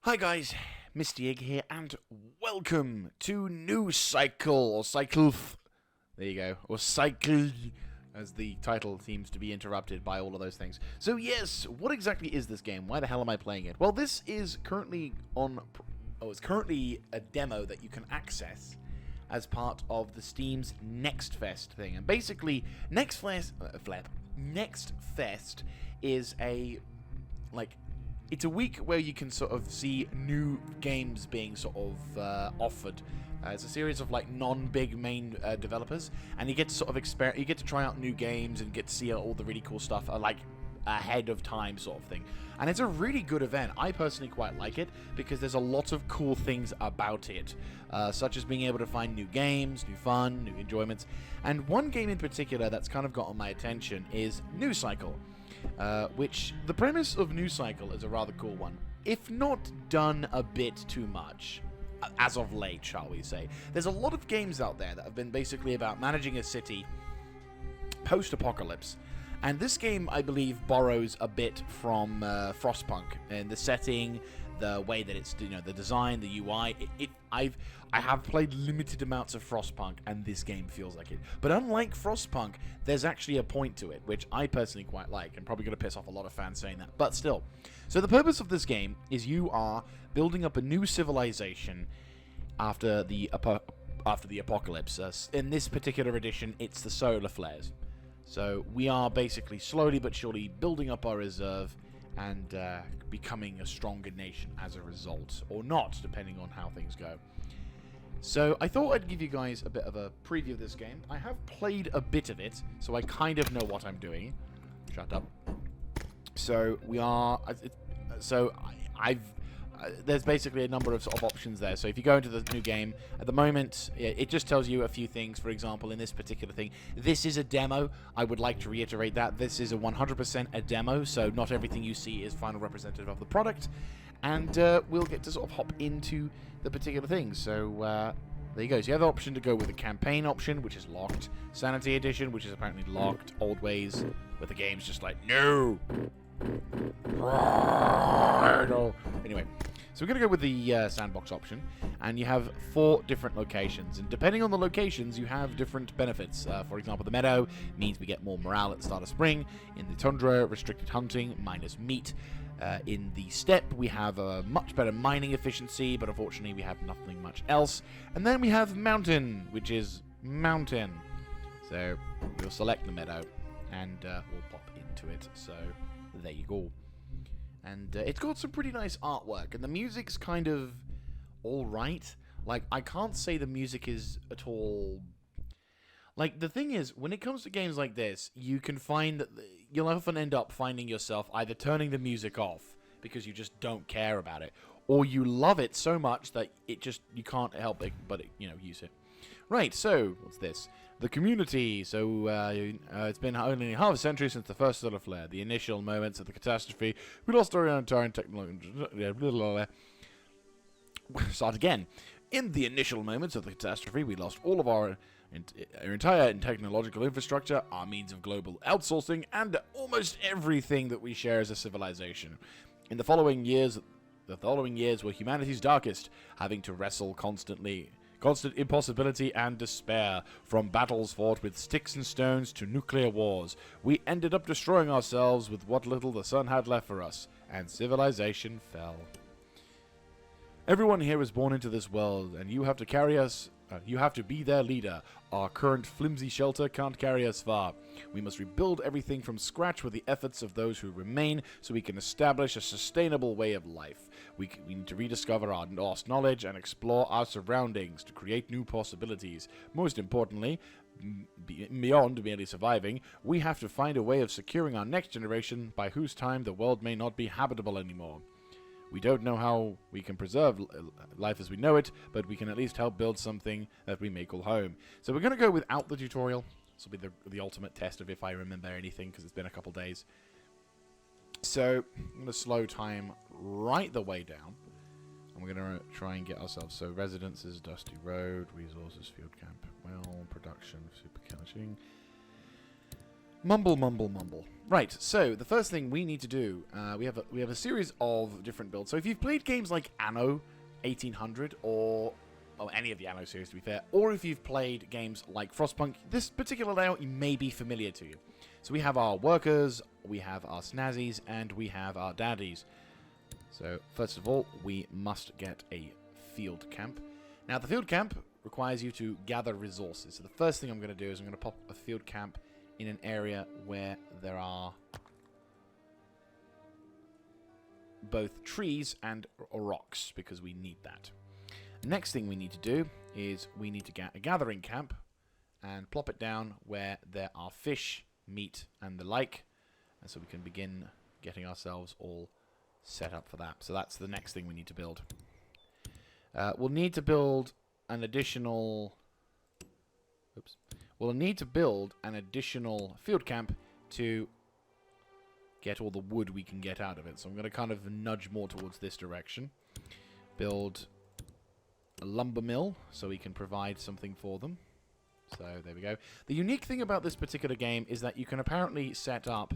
Hi guys, Misty Egg here, and welcome to New Cycle, or Cycle. There you go, or Cycle, as the title seems to be interrupted by all of those things. So yes, what exactly is this game? Why the hell am I playing it? Well, this is currently on. Oh, it's currently a demo that you can access as part of the Steam's Next Fest thing, and basically, Next Fest is a it's a week where you can sort of see new games being sort of offered. It's a series of non-big main developers, and you get to sort of you get to try out new games and get to see all the really cool stuff ahead of time sort of thing. And it's a really good event. I personally quite like it because there's a lot of cool things about it, such as being able to find new games, new fun, new enjoyments. And one game in particular that's kind of gotten my attention is New Cycle. Which the premise of New Cycle is a rather cool one, if not done a bit too much, as of late, shall we say. There's a lot of games out there that have been basically about managing a city post-apocalypse, and this game, I believe, borrows a bit from Frostpunk in the setting, the way that it's, the design, the UI. I have played limited amounts of Frostpunk, and this game feels like it. But unlike Frostpunk, there's actually a point to it, which I personally quite like. I'm probably going to piss off a lot of fans saying that, but still. So the purpose of this game is you are building up a new civilization after the apocalypse. In this particular edition, it's the solar flares. So we are basically slowly but surely building up our reserve and becoming a stronger nation as a result, or not, depending on how things go. So I thought I'd give you guys a bit of a preview of this game. I have played a bit of it, so I kind of know what I'm doing. Shut up. So we are. There's basically a number of sort of options there. So if you go into the new game, at the moment, it just tells you a few things. For example, in this particular thing, this is a demo. I would like to reiterate that. This is 100% a demo, so not everything you see is final representative of the product. And we'll get to sort of hop into the particular things. So there you go. So you have the option to go with the campaign option, which is locked. Sanity edition, which is apparently locked. Old ways, where the game's just like, no. Anyway, so we're going to go with the sandbox option, and you have 4 different locations, and depending on the locations, you have different benefits. For example, the meadow means we get more morale at the start of spring. In the tundra, restricted hunting, minus meat. In the steppe, we have a much better mining efficiency, but unfortunately we have nothing much else. And then we have mountain, which is mountain. So we'll select the meadow, and we'll pop into it. So there you go. And it's got some pretty nice artwork, and the music's kind of alright. I can't say the music is at all. The thing is, when it comes to games like this, you can find that you'll often end up finding yourself either turning the music off because you just don't care about it, or you love it so much that you can't help it but use it. Right, so what's this? The community. So it's been only half a century since the first solar flare. The initial moments of the catastrophe, we lost our entire technology. Start again. In the initial moments of the catastrophe, we lost all of our entire technological infrastructure, our means of global outsourcing, and almost everything that we share as a civilization. In the following years were humanity's darkest, having to wrestle constant impossibility and despair, from battles fought with sticks and stones to nuclear wars. We ended up destroying ourselves with what little the sun had left for us, and civilization fell. Everyone here is born into this world, and you have to carry us. You have to be their leader. Our current flimsy shelter can't carry us far. We must rebuild everything from scratch with the efforts of those who remain, so we can establish a sustainable way of life. We need to rediscover our lost knowledge and explore our surroundings to create new possibilities. Most importantly, beyond merely surviving, we have to find a way of securing our next generation, by whose time the world may not be habitable anymore. We don't know how we can preserve life as we know it, but we can at least help build something that we may call home. So we're going to go without the tutorial. This will be the ultimate test of if I remember anything, because it's been a couple days. So I'm going to slow time right the way down. And we're going to try and get ourselves. So residences, Dusty Road, resources, field camp, well, production, super catching. Mumble, mumble, mumble. Right, so the first thing we need to do, we have a series of different builds. So if you've played games like Anno 1800 or any of the Anno series to be fair, or if you've played games like Frostpunk, this particular layout may be familiar to you. So we have our workers, we have our snazzies, and we have our daddies. So first of all, we must get a field camp. Now the field camp requires you to gather resources. So the first thing I'm going to do is I'm going to pop a field camp in an area where there are both trees and rocks, because we need that. Next thing we need to do is we need to get a gathering camp and plop it down where there are fish, meat, and the like, and so we can begin getting ourselves all set up for that. So that's the next thing we need to build. We'll need to build an additional... Oops. We'll need to build an additional field camp to get all the wood we can get out of it. So I'm going to kind of nudge more towards this direction. Build a lumber mill so we can provide something for them. So there we go. The unique thing about this particular game is that you can apparently set up...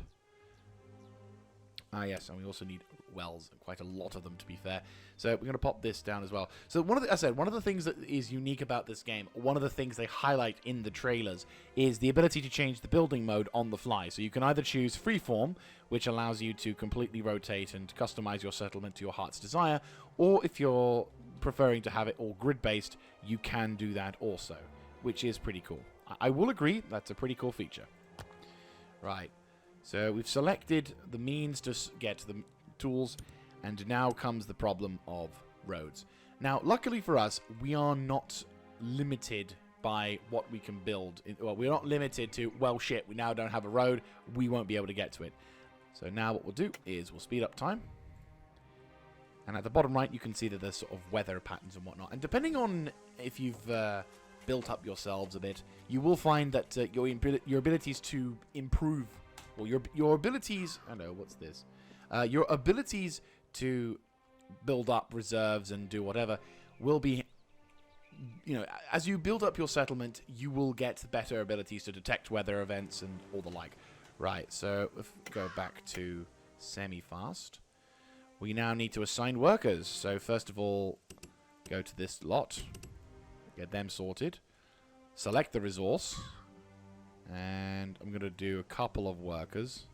Ah, yes, and we also need wells, quite a lot of them to be fair. So we're going to pop this down as well. So one of the things that is unique about this game, one of the things they highlight in the trailers, is the ability to change the building mode on the fly. So you can either choose freeform, which allows you to completely rotate and customize your settlement to your heart's desire, or if you're preferring to have it all grid-based, you can do that also, which is pretty cool. I will agree, that's a pretty cool feature. Right. So we've selected the means to get the tools, and now comes the problem of roads. Now, luckily for us, we are not limited by what we can build. Well, we're not limited to, well, shit, we now don't have a road, we won't be able to get to it. So now what we'll do is we'll speed up time. And at the bottom right, you can see that there's sort of weather patterns and whatnot. And depending on if you've built up yourselves a bit, you will find that your abilities to improve... Well, your abilities... I don't know, what's this? Your abilities to build up reserves and do whatever will be... You know, as you build up your settlement, you will get better abilities to detect weather events and all the like. Right, so if we go back to semi-fast, we now need to assign workers. So first of all, go to this lot, get them sorted, select the resource... And I'm going to do a couple of workers.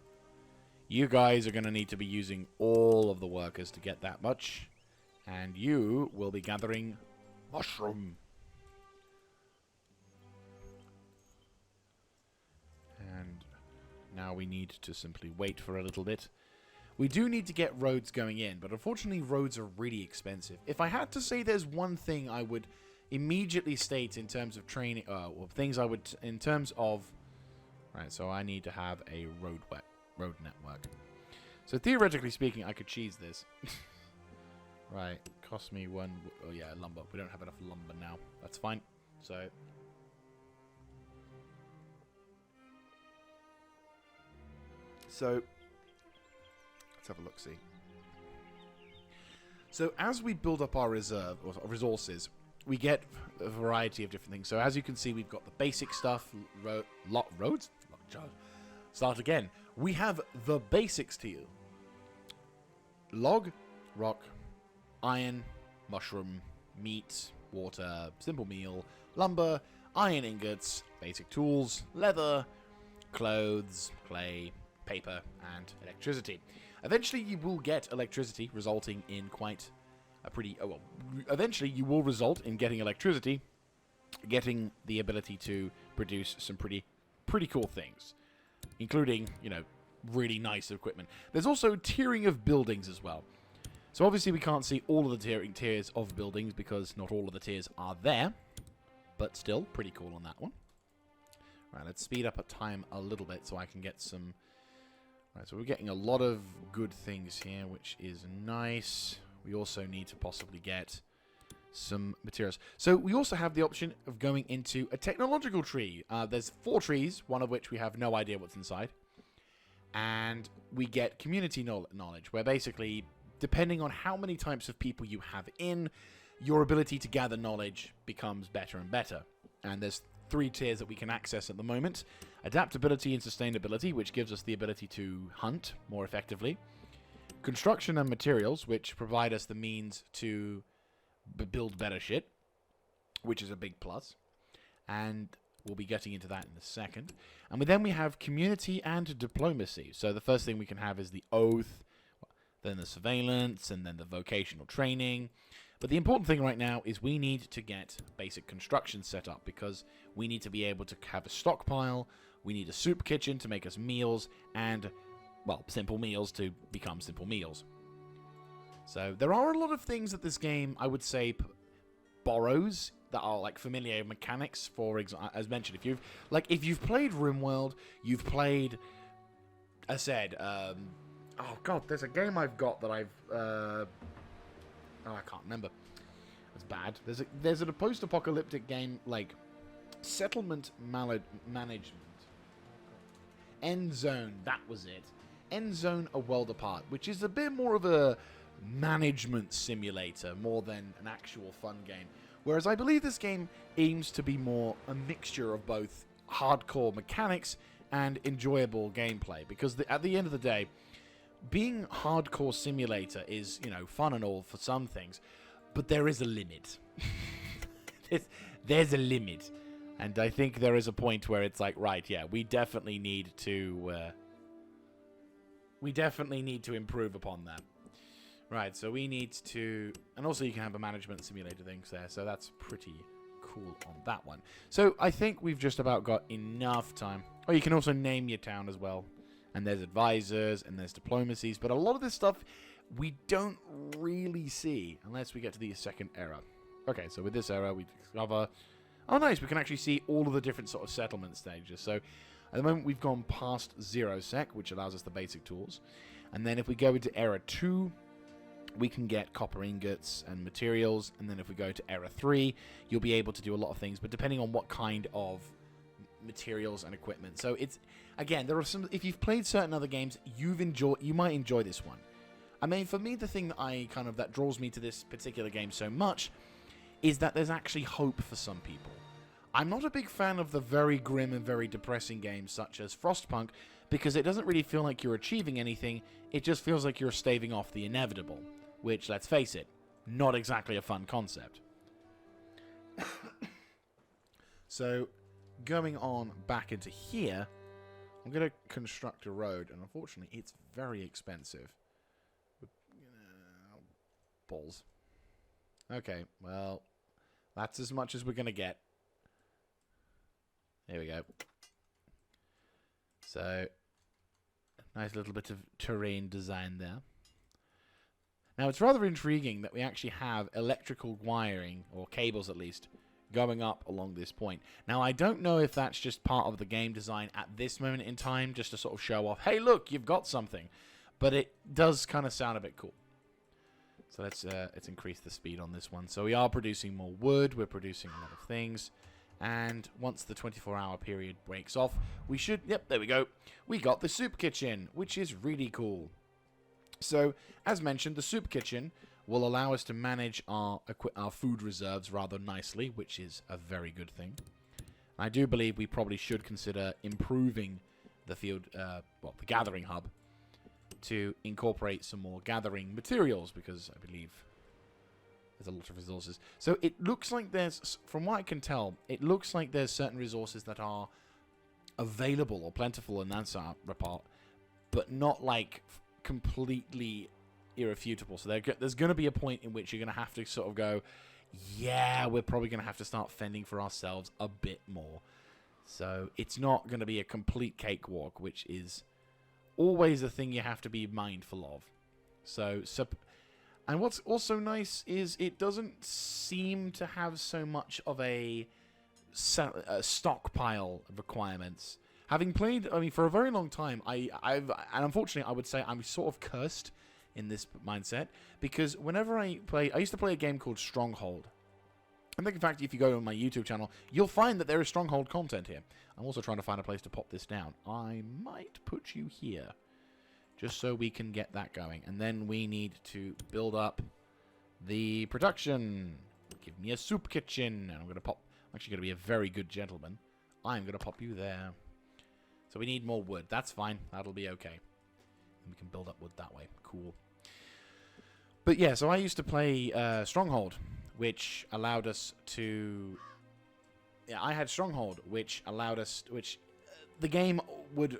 You guys are going to need to be using all of the workers to get that much. And you will be gathering mushroom. And now we need to simply wait for a little bit. We do need to get roads going in, but unfortunately roads are really expensive. If I had to say there's one thing I would immediately state in terms of training, things I would, in terms of... Right, so I need to have a road network. So theoretically speaking, I could cheese this. Right, cost me one... Oh yeah, lumber. We don't have enough lumber now. That's fine. So... let's have a look-see. So as we build up our resources, we get a variety of different things. So as you can see, we've got the basic stuff. Roads? Start again. We have the basics to you. Log, rock, iron, mushroom, meat, water, simple meal, lumber, iron ingots, basic tools, leather, clothes, clay, paper, and electricity. Eventually you will get electricity, resulting in quite a pretty... Oh, well, eventually you will result in getting electricity, getting the ability to produce some pretty cool things, including, you know, really nice equipment. There's also tiering of buildings as well. So obviously we can't see all of the tiers of buildings because not all of the tiers are there, but still pretty cool on that one. Right, let's speed up at time a little bit so I can get some... Right, so we're getting a lot of good things here, which is nice. We also need to possibly get some materials. So we also have the option of going into a technological tree. There's 4 trees, one of which we have no idea what's inside. And we get community knowledge, where basically, depending on how many types of people you have in, your ability to gather knowledge becomes better and better. And there's three tiers that we can access at the moment. Adaptability and sustainability, which gives us the ability to hunt more effectively. Construction and materials, which provide us the means to build better shit, which is a big plus. And we'll be getting into that in a second. And then we have community and diplomacy. So the first thing we can have is the oath, then the surveillance, and then the vocational training. But the important thing right now is we need to get basic construction set up, because we need to be able to have a stockpile, we need a soup kitchen to make us meals, and, well, simple meals to become simple meals. So there are a lot of things that this game, I would say, borrows that are like familiar mechanics. For example, as mentioned, if you've played RimWorld, you've played, I said, oh god, there's a game I've got that I can't remember. That's bad. There's a post-apocalyptic game like Settlement Management. End Zone, that was it. End Zone: A World Apart, which is a bit more of a management simulator more than an actual fun game. Whereas I believe this game aims to be more a mixture of both hardcore mechanics and enjoyable gameplay. Because at the end of the day, being hardcore simulator is, fun and all for some things, but there is a limit. There's a limit. And I think there is a point where it's like, right, yeah, we definitely need to improve upon that. Right, so we need to... And also you can have a management simulator things there, so that's pretty cool on that one. So I think we've just about got enough time. Oh, you can also name your town as well. And there's advisors, and there's diplomacies, but a lot of this stuff we don't really see unless we get to the second era. Okay, so with this era, we discover... Oh, nice, we can actually see all of the different sort of settlement stages. So at the moment, we've gone past 0 sec, which allows us the basic tools. And then if we go into era 2... we can get copper ingots and materials, and then if we go to era 3, you'll be able to do a lot of things, but depending on what kind of materials and equipment. So it's, again, there are some, if you've played certain other games, you might enjoy this one. I mean, for me, the thing that draws me to this particular game so much is that there's actually hope for some people. I'm not a big fan of the very grim and very depressing games such as Frostpunk, because it doesn't really feel like you're achieving anything, it just feels like you're staving off the inevitable. Which, let's face it, not exactly a fun concept. So, going on back into here, I'm going to construct a road, and unfortunately, it's very expensive. Balls. Okay, well, that's as much as we're going to get. There we go. So, nice little bit of terrain design there. Now, it's rather intriguing that we actually have electrical wiring, or cables at least, going up along this point. Now, I don't know if that's just part of the game design at this moment in time, just to sort of show off, hey, look, you've got something. But it does kind of sound a bit cool. So let's increase the speed on this one. So we are producing more wood, we're producing a lot of things. And once the 24-hour period breaks off, we should... Yep, there we go. We got the soup kitchen, which is really cool. So, as mentioned, the soup kitchen will allow us to manage our food reserves rather nicely, which is a very good thing. I do believe we probably should consider improving the the gathering hub to incorporate some more gathering materials, because I believe there's a lot of resources. So it looks like there's, from what I can tell, it looks like there's certain resources that are available or plentiful in that part, but not like completely irrefutable. So there's going to be a point in which you're going to have to sort of go, yeah, we're probably going to have to start fending for ourselves a bit more. So it's not going to be a complete cakewalk, which is always a thing you have to be mindful of. And what's also nice is it doesn't seem to have so much of a stockpile of requirements. Having played, I mean, for a very long time, and unfortunately, I would say I'm sort of cursed in this mindset, because whenever I used to play a game called Stronghold. I think, in fact, if you go on my YouTube channel, you'll find that there is Stronghold content here. I'm also trying to find a place to pop this down. I might put you here, just so we can get that going. And then we need to build up the production. Give me a soup kitchen, and I'm going to pop actually going to be a very good gentleman. I'm going to pop you there. So we need more wood. That's fine. That'll be okay. And we can build up wood that way. Cool. But yeah, so I used to play Stronghold, which allowed us to... Yeah, I had Stronghold, which allowed us... the game would...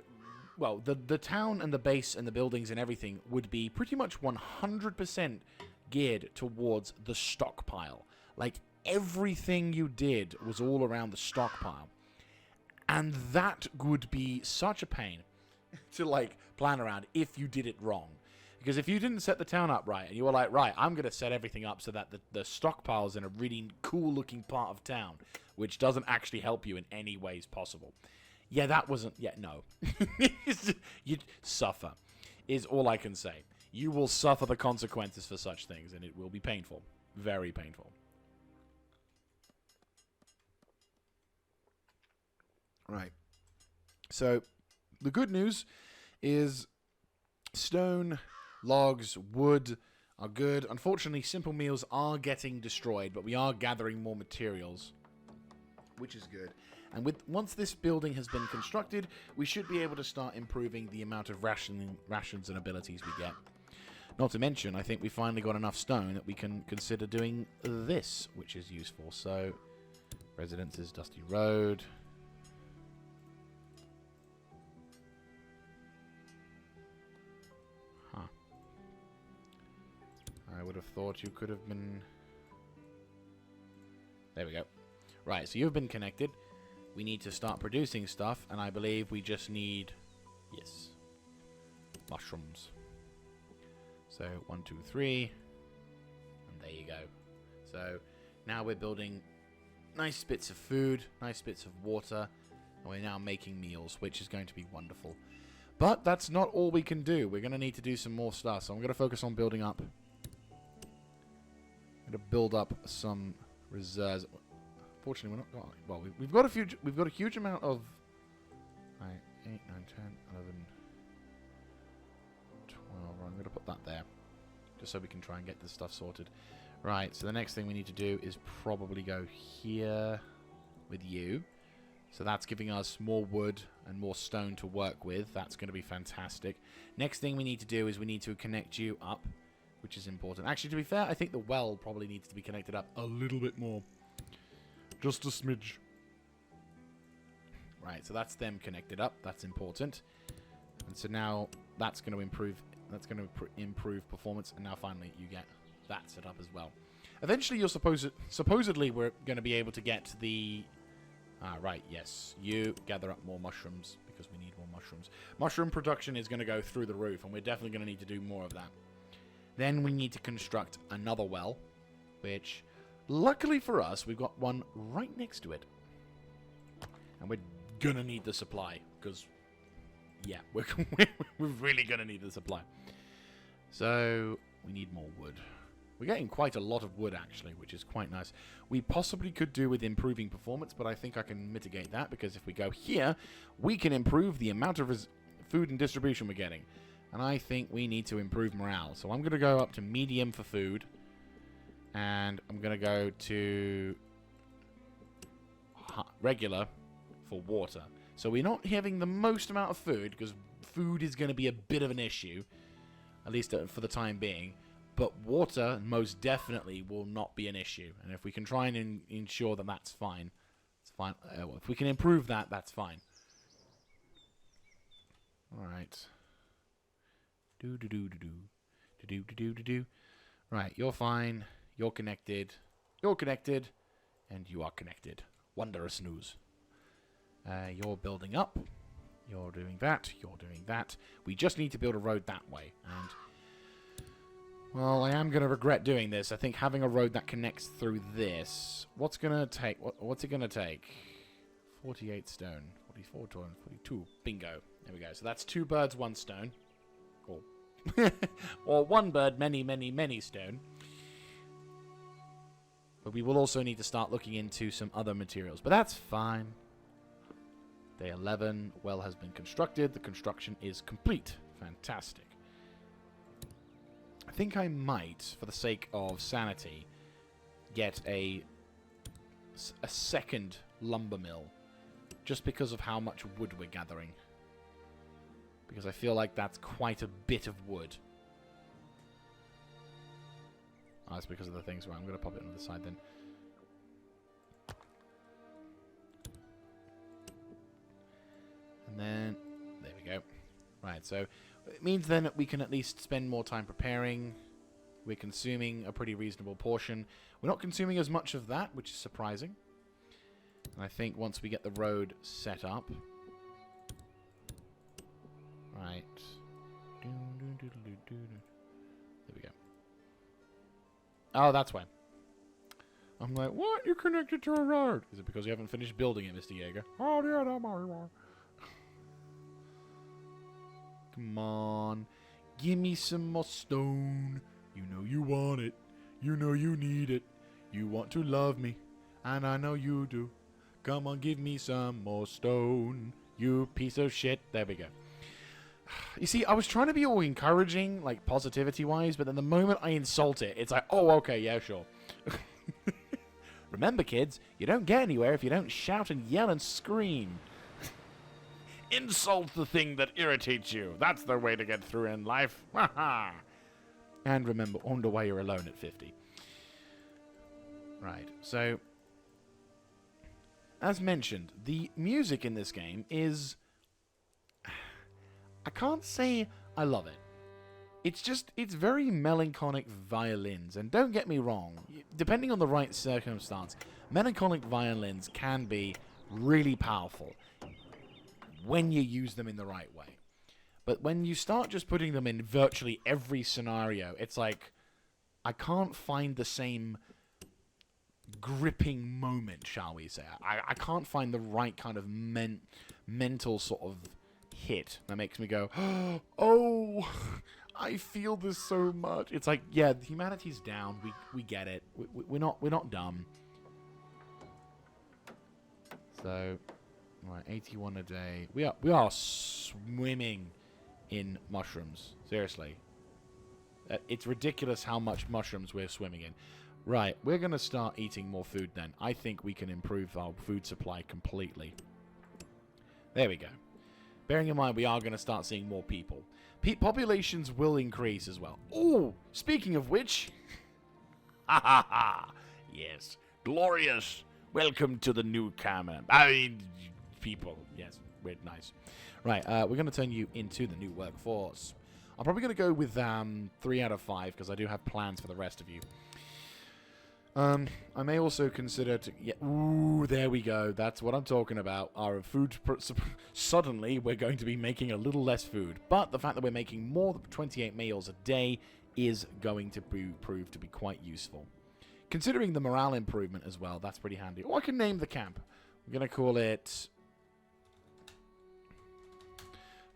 Well, the town and the base and the buildings and everything would be pretty much 100% geared towards the stockpile. Like, everything you did was all around the stockpile. And that would be such a pain to, like, plan around if you did it wrong. Because if you didn't set the town up right, and you were like, right, I'm going to set everything up so that the stockpile's in a really cool-looking part of town, which doesn't actually help you in any ways possible. Yeah, that wasn't... Yeah, no. You'd suffer, is all I can say. You will suffer the consequences for such things, and it will be painful. Very painful. Right. So, the good news is stone, logs, wood are good. Unfortunately, simple meals are getting destroyed, but we are gathering more materials, which is good. And once this building has been constructed, we should be able to start improving the amount of rations and abilities we get. Not to mention, I think we finally got enough stone that we can consider doing this, which is useful. So, residences, Dusty Road. Huh. I would have thought you could have been... There we go. Right, so you've been connected. We need to start producing stuff, and I believe we just need... Yes. Mushrooms. So, 1, 2, 3. And there you go. So, now we're building nice bits of food, nice bits of water, and we're now making meals, which is going to be wonderful. But that's not all we can do. We're going to need to do some more stuff, so I'm going to focus on building up. I'm going to build up some reserves. Fortunately, we're not... Well, we've got a huge amount of... 8, 9, 10, 11... 12. I'm going to put that there, just so we can try and get this stuff sorted. Right, so the next thing we need to do is probably go here with you. So that's giving us more wood and more stone to work with. That's going to be fantastic. Next thing we need to do is we need to connect you up, which is important. Actually, to be fair, I think the well probably needs to be connected up a little bit more. Just a smidge. Right, so that's them connected up. That's important. And so now that's going to improve... That's going to improve performance, and now finally you get that set up as well. Eventually, you're supposedly we're going to be able to get the... right, yes. You gather up more mushrooms, because we need more mushrooms. Mushroom production is going to go through the roof, and we're definitely going to need to do more of that. Then we need to construct another well, which, luckily for us, we've got one right next to it. And we're going to need the supply, because... Yeah, we're really going to need the supply. So, we need more wood. We're getting quite a lot of wood, actually, which is quite nice. We possibly could do with improving performance, but I think I can mitigate that, because if we go here, we can improve the amount of food and distribution we're getting. And I think we need to improve morale. So I'm going to go up to medium for food, and I'm going to go to regular for water. So we're not having the most amount of food, because food is going to be a bit of an issue, at least for the time being. But water, most definitely, will not be an issue. And if we can try and ensure that that's fine, it's fine. If we can improve that, that's fine. Alright. Do-do-do-do-do. Right, you're fine. You're connected. You're connected. And you are connected. Wondrous news. You're building up. You're doing that. You're doing that. We just need to build a road that way. And, well, I am going to regret doing this. I think having a road that connects through this... What's going to take... What's it going to take? 48 stone. 44 stone. 42. Bingo. There we go. So that's 2 birds, 1 stone. Or, or 1 bird, many, many, many stone. But we will also need to start looking into some other materials. But that's fine. Day 11, well has been constructed. The construction is complete. Fantastic. I think I might, for the sake of sanity, get a a second lumber mill, just because of how much wood we're gathering. Because I feel like that's quite a bit of wood. Oh, that's because of the things. Right, I'm going to pop it on the side then. And then, there we go. Right, so it means then that we can at least spend more time preparing. We're consuming a pretty reasonable portion. We're not consuming as much of that, which is surprising. And I think once we get the road set up... Right. There we go. Oh, that's why. I'm like, what? You're connected to a road. Is it because you haven't finished building it, Mr. Yeager? Oh, yeah, that's why you are. Come on. Give me some more stone. You know you want it. You know you need it. You want to love me. And I know you do. Come on, give me some more stone. You piece of shit. There we go. You see, I was trying to be all encouraging, like, positivity-wise, but then the moment I insult it, it's like, oh, okay, yeah, sure. Remember, kids, you don't get anywhere if you don't shout and yell and scream. Insult the thing that irritates you. That's the way to get through in life. And remember, wonder why you're alone at 50. Right, so... As mentioned, the music in this game is... I can't say I love it. It's very melancholic violins. And don't get me wrong, depending on the right circumstance, melancholic violins can be really powerful when you use them in the right way. But when you start just putting them in virtually every scenario, it's like, I can't find the same gripping moment, shall we say. I can't find the right kind of mental sort of hit that makes me go, oh, I feel this so much. It's like, yeah, humanity's down. We get it. We're not dumb. So, right, 81 a day. We are swimming in mushrooms. Seriously, it's ridiculous how much mushrooms we're swimming in. Right, we're gonna start eating more food then. I think we can improve our food supply completely. There we go. Bearing in mind, we are going to start seeing more people. Populations will increase as well. Oh, speaking of which... Ha ha ha! Yes, glorious. Welcome to the newcomer. I mean, people. Yes, we're nice. Right, we're going to turn you into the new workforce. I'm probably going to go with 3 out of 5, because I do have plans for the rest of you. I may also consider to... Yeah, ooh, there we go. That's what I'm talking about. Our food... Suddenly, we're going to be making a little less food. But the fact that we're making more than 28 meals a day is going to prove to be quite useful. Considering the morale improvement as well, that's pretty handy. Oh, I can name the camp. We're going to call it...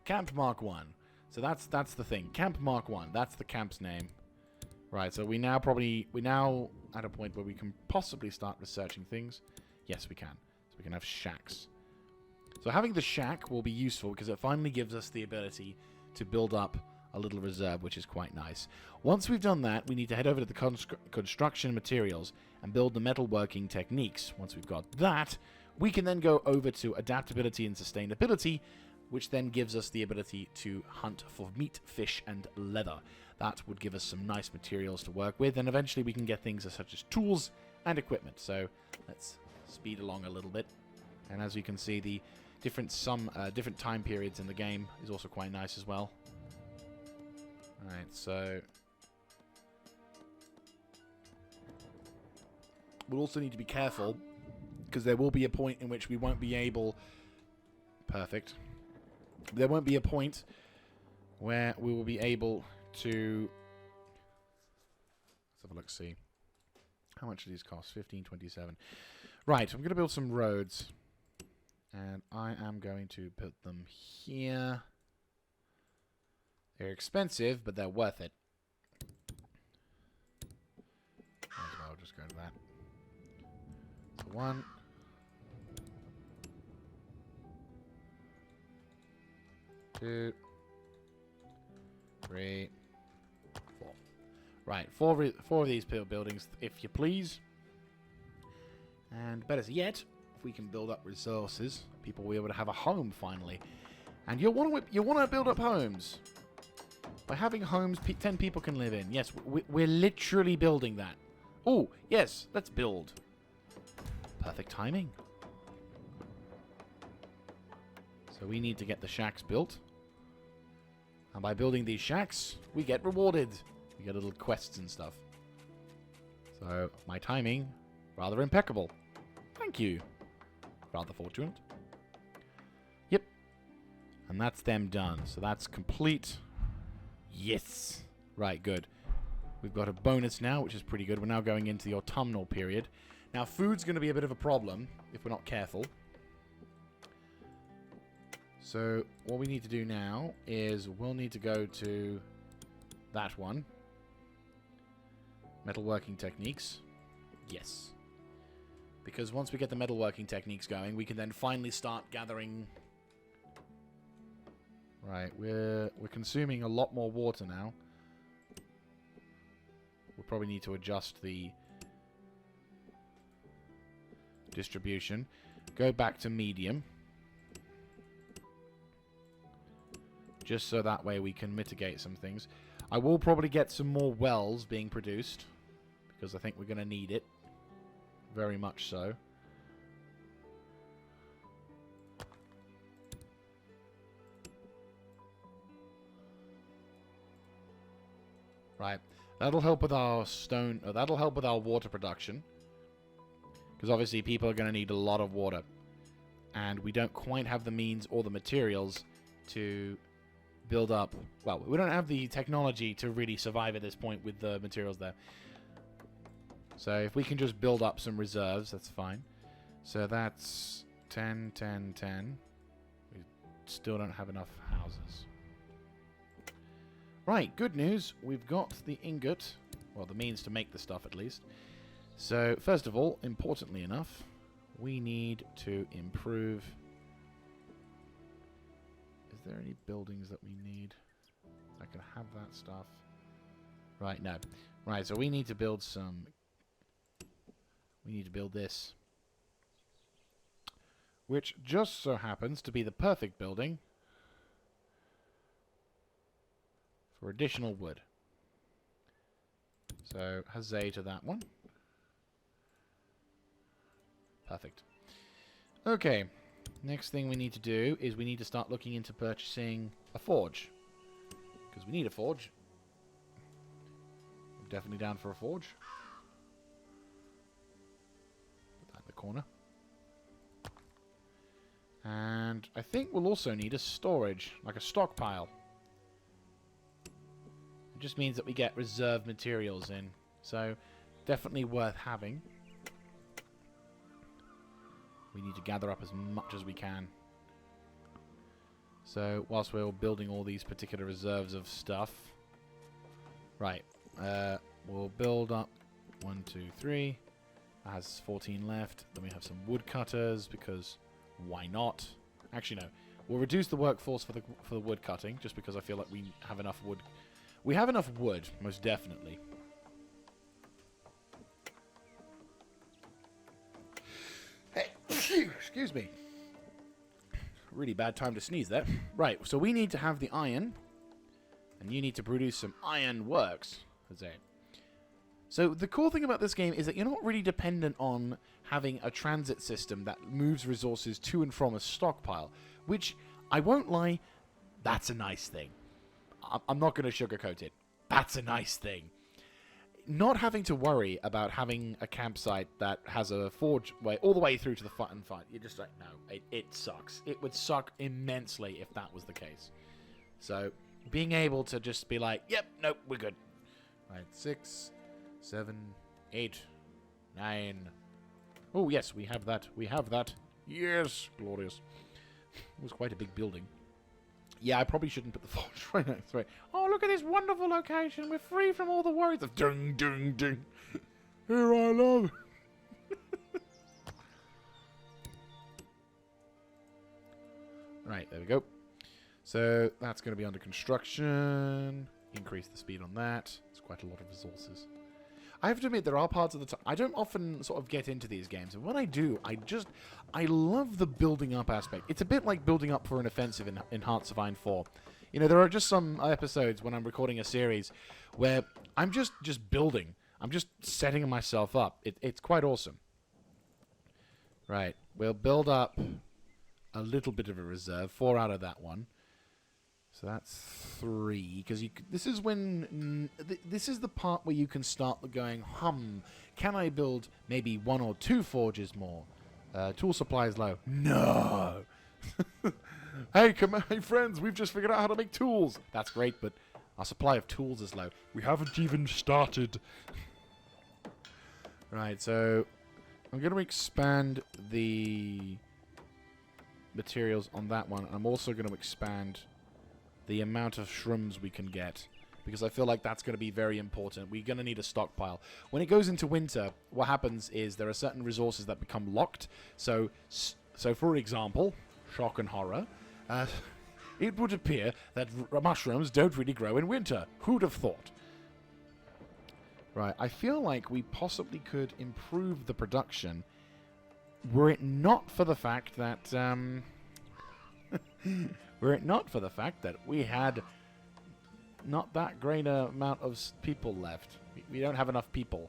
Camp Mark 1. So that's the thing. Camp Mark 1. That's the camp's name. Right, so we're now at a point where we can possibly start researching things. Yes, we can. So we can have shacks. So having the shack will be useful because it finally gives us the ability to build up a little reserve, which is quite nice. Once we've done that, we need to head over to the construction materials and build the metalworking techniques. Once we've got that, we can then go over to adaptability and sustainability, which then gives us the ability to hunt for meat, fish, and leather. That would give us some nice materials to work with, and eventually we can get things such as tools and equipment. So let's speed along a little bit. And as you can see, the different time periods in the game is also quite nice as well. Alright, so we'll also need to be careful, because there will be a point in which we won't be able... Perfect. There won't be a point where we will be able to... Let's have a look, see. How much do these cost? 15.27. Right, I'm going to build some roads. And I am going to put them here. They're expensive, but they're worth it. Might as well just go to that. So 1... 2, 3, 4. Right, four of these buildings, if you please. And better yet, if we can build up resources, people will be able to have a home finally. And you want to build up homes. By having homes 10 people can live in. Yes, we're literally building that. Oh, yes, let's build. Perfect timing. So we need to get the shacks built. And by building these shacks, we get rewarded. We get little quests and stuff. So, my timing, rather impeccable. Thank you. Rather fortunate. Yep. And that's them done. So that's complete. Yes. Right, good. We've got a bonus now, which is pretty good. We're now going into the autumnal period. Now, food's going to be a bit of a problem if we're not careful. So, what we need to do now is we'll need to go to that one. Metalworking techniques. Yes. Because once we get the metalworking techniques going, we can then finally start gathering. Right, we're consuming a lot more water now. We'll probably need to adjust the distribution. Go back to medium. Just so that way we can mitigate some things. I will probably get some more wells being produced, because I think we're going to need it. Very much so. Right. That'll help with our stone... that'll help with our water production. Because obviously people are going to need a lot of water. And we don't quite have the means or the materials to build up... Well, we don't have the technology to really survive at this point with the materials there. So if we can just build up some reserves, that's fine. So that's 10, 10, 10. We still don't have enough houses. Right, good news. We've got the ingot. Well, the means to make the stuff at least. So, first of all, importantly enough, we need to improve... Is there any buildings that we need? I can have that stuff. Right, no. Right, so we need to build some... We need to build this. Which just so happens to be the perfect building for additional wood. So, huzzah to that one. Perfect. Okay. Next thing we need to do is we need to start looking into purchasing a forge. Because we need a forge. I'm definitely down for a forge. Put that in the corner. And I think we'll also need a storage, like a stockpile. It just means that we get reserve materials in. So, definitely worth having. We need to gather up as much as we can. So, whilst we're building all these particular reserves of stuff... Right. We'll build up 1, 2, 3. That has 14 left. Then we have some woodcutters, because why not? Actually, no. We'll reduce the workforce for the wood cutting, just because I feel like we have enough wood. We have enough wood, most definitely. Hey, excuse me. Really bad time to sneeze there. Right, so we need to have the iron, and you need to produce some iron works. So the cool thing about this game is that you're not really dependent on having a transit system that moves resources to and from a stockpile, which, I won't lie, that's a nice thing. I'm not going to sugarcoat it. That's a nice thing. Not having to worry about having a campsite that has a forge way all the way through to the fun fight. You're just like, no, it sucks. It would suck immensely if that was the case. So, being able to just be like, yep, nope, we're good. Right, 6, 7, 8, 9. Oh, yes, we have that. We have that. Yes, glorious. It was quite a big building. Yeah, I probably shouldn't put the forge right next to it. Oh, look at this wonderful location. We're free from all the worries of dung, dung, dung. Here I love. Right, there we go. So, that's going to be under construction. Increase the speed on that. It's quite a lot of resources. I have to admit, there are parts of the time I don't often sort of get into these games, and when I do, I love the building up aspect. It's a bit like building up for an offensive in Hearts of Iron 4. You know, there are just some episodes when I'm recording a series where I'm just building. I'm just setting myself up. It's quite awesome. Right, we'll build up a little bit of a reserve, 4 out of that one. So that's 3, because this is when this is the part where you can start going, can I build maybe 1 or 2 forges more? Tool supply is low. No. Hey, hey friends, we've just figured out how to make tools. That's great, but our supply of tools is low. We haven't even started. Right, so I'm going to expand the materials on that one. I'm also going to expand the amount of shrooms we can get, because I feel like that's going to be very important. We're going to need a stockpile. When it goes into winter, what happens is there are certain resources that become locked. So for example, shock and horror, it would appear that mushrooms don't really grow in winter. Who'd have thought? Right, I feel like we possibly could improve the production were it not for the fact that we had not that great amount of people left. We don't have enough people.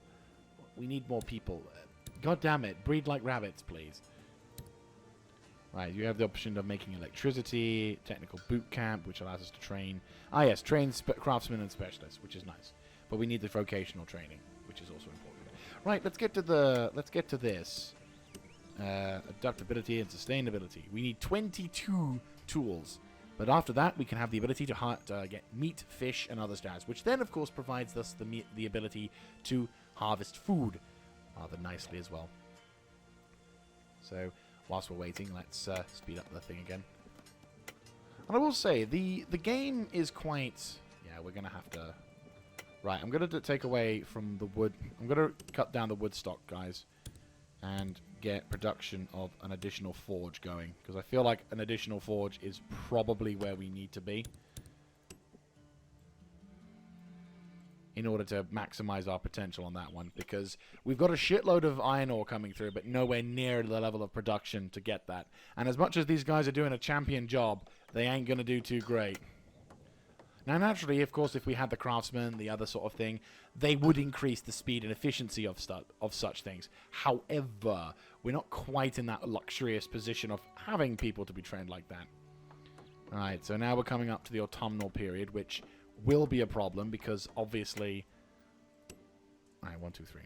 We need more people. God damn it, breed like rabbits, please. Right, you have the option of making electricity, technical boot camp, which allows us to train. Ah yes, train craftsmen and specialists, which is nice. But we need the vocational training, which is also important. Right, let's get to this. Adaptability and sustainability. We need 22 tools. But after that, we can have the ability to get meat, fish, and other stars, which then, of course, provides us the ability to harvest food rather nicely as well. So, whilst we're waiting, let's speed up the thing again. And I will say, the game is quite... Yeah, we're going to have to... Right, I'm going to take away from the wood... I'm going to cut down the wood stock, guys, and get production of an additional forge going, because I feel like an additional forge is probably where we need to be in order to maximize our potential on that one, because we've got a shitload of iron ore coming through, but nowhere near the level of production to get that. And as much as these guys are doing a champion job, they ain't going to do too great. Now, naturally, of course, if we had the craftsmen, the other sort of thing, they would increase the speed and efficiency of such things. However, we're not quite in that luxurious position of having people to be trained like that. Alright, so now we're coming up to the autumnal period, which will be a problem because, obviously... Alright, 1, 2, 3.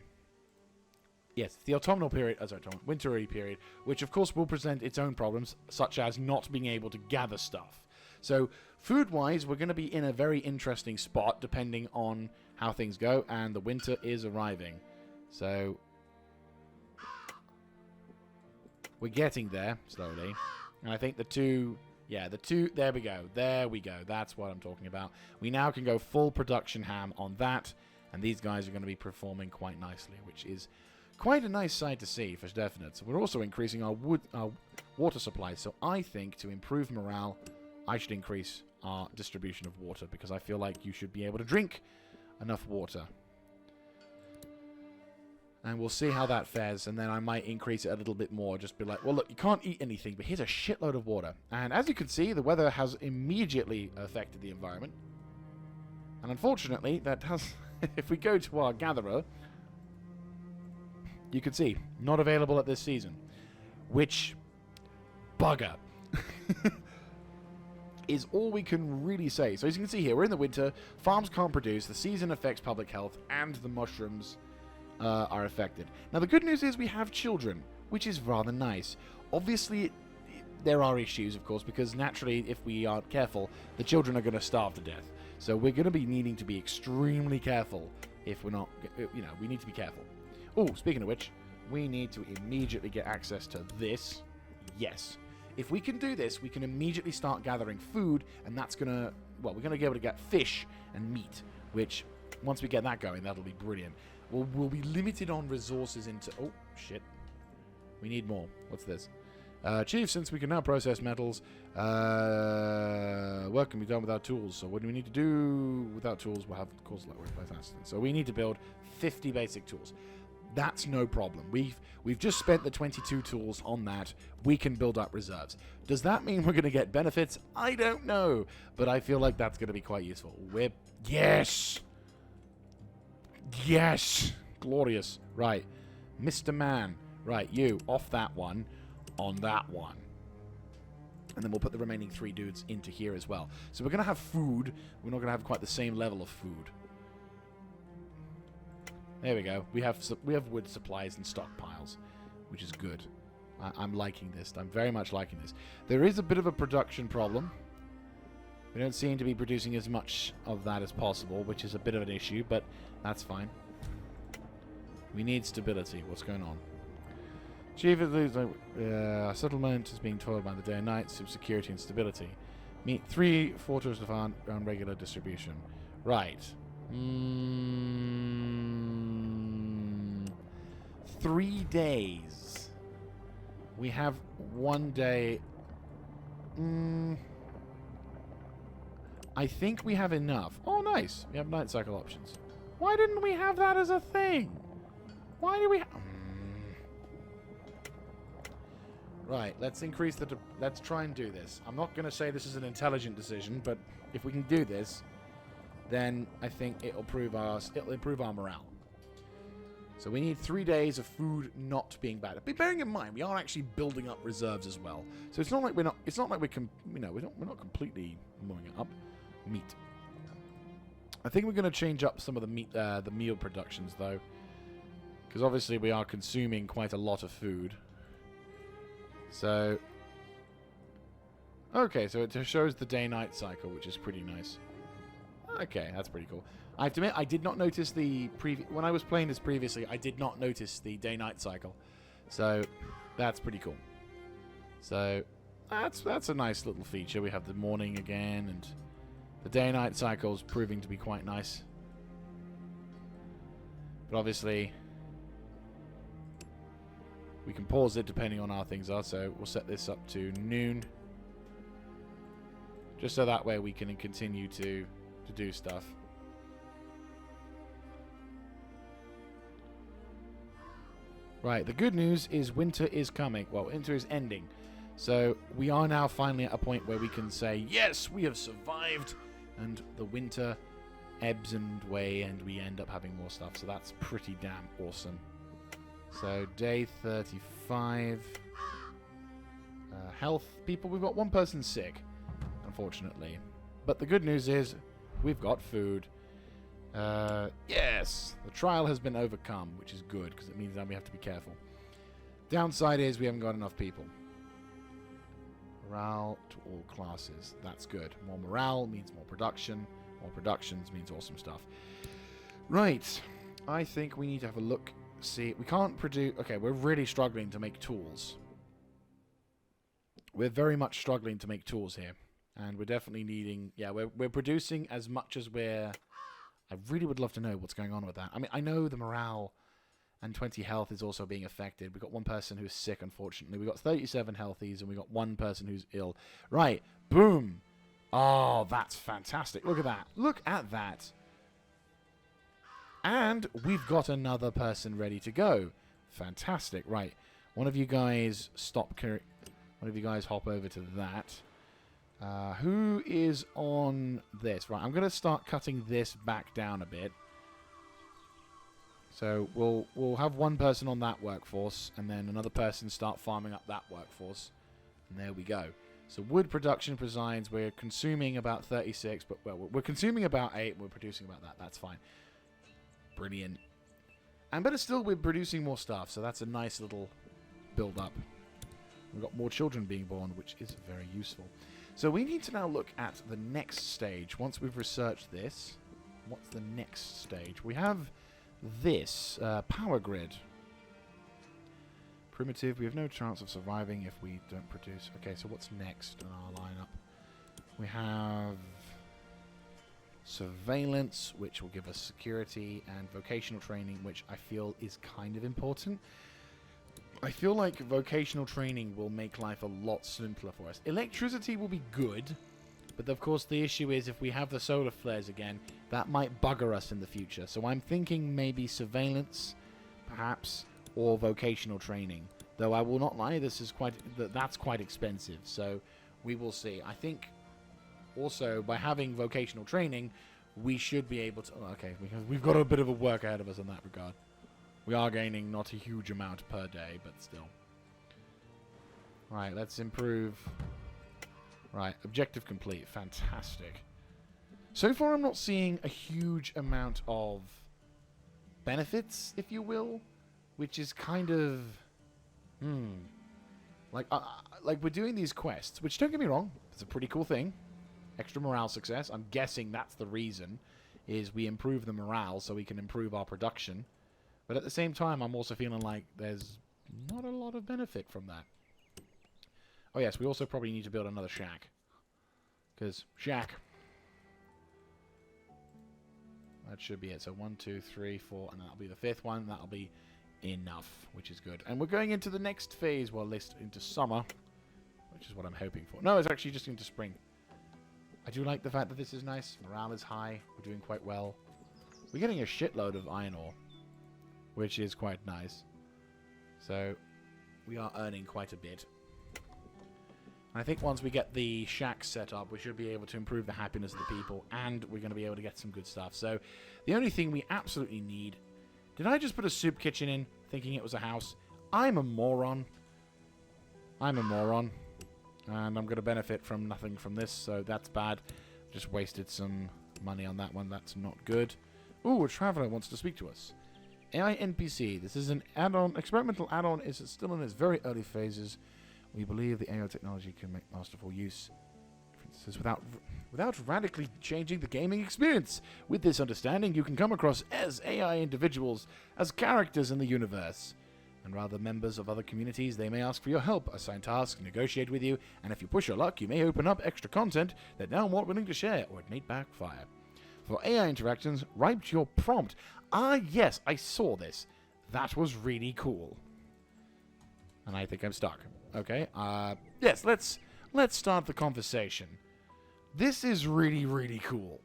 Yes, the autumnal period, wintery period, which, of course, will present its own problems, such as not being able to gather stuff. So, food-wise, we're going to be in a very interesting spot, depending on how things go, and the winter is arriving. So, we're getting there, slowly. And I think there we go. There we go. That's what I'm talking about. We now can go full production ham on that, and these guys are going to be performing quite nicely, which is quite a nice sight to see, for definite. So we're also increasing our water supply, so I think to improve morale... I should increase our distribution of water, because I feel like you should be able to drink enough water. And we'll see how that fares, and then I might increase it a little bit more. Just be like, well, look, you can't eat anything, but here's a shitload of water. And as you can see, the weather has immediately affected the environment. And unfortunately, that has... if we go to our gatherer, you can see, not available at this season. Which... bugger. Is all we can really say. So as you can see here, we're in the winter, farms can't produce, the season affects public health, and the mushrooms are affected. Now the good news is we have children, which is rather nice. Obviously, there are issues, of course, because naturally, if we aren't careful, the children are going to starve to death. So we're going to be needing to be extremely careful if we're not, we need to be careful. Oh, speaking of which, we need to immediately get access to this. Yes. If we can do this, we can immediately start gathering food, and that's going to... Well, we're going to be able to get fish and meat, which, once we get that going, that'll be brilliant. We'll be limited on resources into... Oh, shit. We need more. What's this? Chief, since we can now process metals, work can be done without tools. So what do we need to do without tools? We'll have cause like workplace accidents. So we need to build 50 basic tools. That's no problem. We've just spent the 22 tools on that. We can build up reserves. Does that mean we're going to get benefits? I don't know, but I feel like that's going to be quite useful. Yes, glorious. Right, Mr. Man. Right, you off that one. On that one. And then we'll put the remaining 3 dudes into here as well. So we're going to have food. We're not going to have quite the same level of food. There we go. We have wood supplies and stockpiles, which is good. I'm liking this. I'm very much liking this. There is a bit of a production problem. We don't seem to be producing as much of that as possible, which is a bit of an issue, but that's fine. We need stability. What's going on? Chief of the settlement is being toiled by the day and night, security and stability. Meet 3 fortress around regular distribution. Right. 3 days. We have 1 day. I think we have enough. Oh, nice. We have night cycle options. Why didn't we have that as a thing? Why do we Right, let's increase the... let's try and do this. I'm not going to say this is an intelligent decision, but if we can do this, then I think it'll improve our morale. So we need 3 days of food not being bad. But bearing in mind, we are actually building up reserves as well. So it's not like we're not... it's not like we're not completely moving it up. Meat. I think we're going to change up some of the meat, the meal productions, though. Because obviously we are consuming quite a lot of food. So, okay, so it shows the day-night cycle, which is pretty nice. Okay, that's pretty cool. I have to admit, I did not notice when I was playing this previously, I did not notice the day-night cycle. So, that's pretty cool. So, that's a nice little feature. We have the morning again, and the day-night cycle is proving to be quite nice. But obviously... we can pause it depending on how things are, so we'll set this up to noon. Just so that way we can continue to do stuff. Right, the good news is winter is coming. Well, winter is ending. So we are now finally at a point where we can say, yes, we have survived. And the winter ebbs and away and we end up having more stuff. So that's pretty damn awesome. So, day 35. Health people. We've got 1 person sick, unfortunately. But the good news is, we've got food. Yes! The trial has been overcome, which is good, because it means that we have to be careful. Downside is, we haven't got enough people. Morale to all classes. That's good. More morale means more production. More productions means awesome stuff. Right. I think we need to have a look... see, we can't produce... okay, we're really struggling to make tools. We're very much struggling to make tools here. And we're definitely needing... yeah, we're producing as much as we're... I really would love to know what's going on with that. I mean, I know the morale and 20 health is also being affected. We've got 1 person who's sick, unfortunately. We've got 37 healthies, and we've got 1 person who's ill. Right, boom! Oh, that's fantastic. Look at that. Look at that. And we've got another person ready to go. Fantastic. Right. One of you guys one of you guys hop over to that. Who is on this? Right. I'm going to start cutting this back down a bit. So we'll have 1 person on that workforce, and then another person start farming up that workforce. And there we go. So wood production presides. We're consuming about 36, but well, we're consuming about 8. We're producing about that. That's fine. Brilliant. But still, we're producing more stuff, so that's a nice little build-up. We've got more children being born, which is very useful. So we need to now look at the next stage. Once we've researched this, what's the next stage? We have this, power grid. Primitive, we have no chance of surviving if we don't produce. Okay, so what's next in our lineup? We have... surveillance, which will give us security, and vocational training, which I feel is kind of important. I feel like vocational training will make life a lot simpler for us. Electricity will be good, but of course the issue is if we have the solar flares again, that might bugger us in the future. So I'm thinking maybe surveillance, perhaps, or vocational training. Though I will not lie, that's quite expensive. So we will see. I think also by having vocational training, we should be able to... Oh, okay, we've got a bit of a work ahead of us in that regard. We are gaining not a huge amount per day, but still. Right, let's improve. Right, objective complete. Fantastic. So far, I'm not seeing a huge amount of benefits, if you will, which is kind of... Like we're doing these quests, which, don't get me wrong, it's a pretty cool thing. Extra morale success. I'm guessing that's the reason, is we improve the morale so we can improve our production. But at the same time, I'm also feeling like there's not a lot of benefit from that. Oh yes, we also probably need to build another shack. Because shack. That should be it. So 1, 2, 3, 4, and that'll be the 5th one. That'll be enough, which is good. And we're going into the next phase, well, into summer, which is what I'm hoping for. No, it's actually just into spring. I do like the fact that this is nice. Morale is high. We're doing quite well. We're getting a shitload of iron ore, which is quite nice. So we are earning quite a bit. And I think once we get the shack set up, we should be able to improve the happiness of the people, and we're going to be able to get some good stuff. So the only thing we absolutely need... Did I just put a soup kitchen in, thinking it was a house? I'm a moron. I'm a moron. And I'm going to benefit from nothing from this, so that's bad. Just wasted some money on that one. That's not good. Ooh, a traveler wants to speak to us. AI NPC. This is an add-on. Experimental add-on is still in its very early phases. We believe the AI technology can make masterful use without radically changing the gaming experience. With this understanding, you can come across as AI individuals, as characters in the universe. And rather members of other communities, they may ask for your help, assign tasks, negotiate with you, and if you push your luck, you may open up extra content they're now more willing to share, or it may backfire. For AI interactions, write your prompt. Ah, yes, I saw this. That was really cool. And I think I'm stuck. Okay, yes, let's start the conversation. This is really, really cool.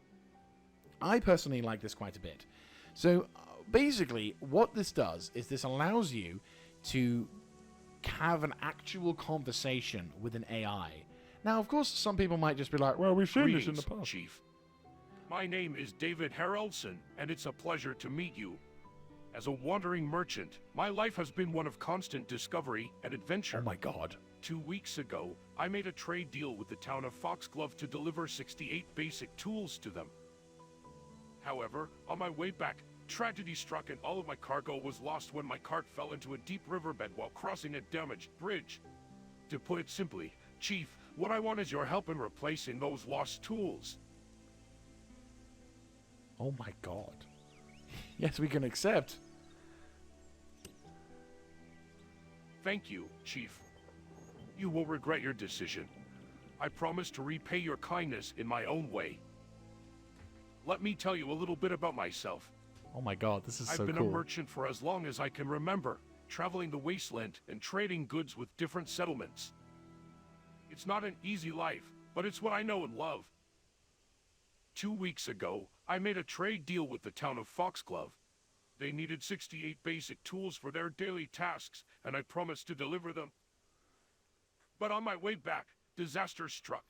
I personally like this quite a bit. So, basically, what this does is this allows you to have an actual conversation with an AI. Now, of course, some people might just be like, well, we've seen this in the past. Chief. My name is David Haraldson, and it's a pleasure to meet you. As a wandering merchant, my life has been one of constant discovery and adventure. Oh my god. 2 weeks ago, I made a trade deal with the town of Foxglove to deliver 68 basic tools to them. However, on my way back, tragedy struck and all of my cargo was lost when my cart fell into a deep riverbed while crossing a damaged bridge. To put it simply, Chief, what I want is your help in replacing those lost tools. Oh my god. Yes, we can accept. Thank you, Chief. You will regret your decision. I promise to repay your kindness in my own way. Let me tell you a little bit about myself. Oh my god, this is so cool. I've been a merchant for as long as I can remember, traveling the wasteland and trading goods with different settlements. It's not an easy life, but it's what I know and love. 2 weeks ago, I made a trade deal with the town of Foxglove. They needed 68 basic tools for their daily tasks, and I promised to deliver them. But on my way back, disaster struck.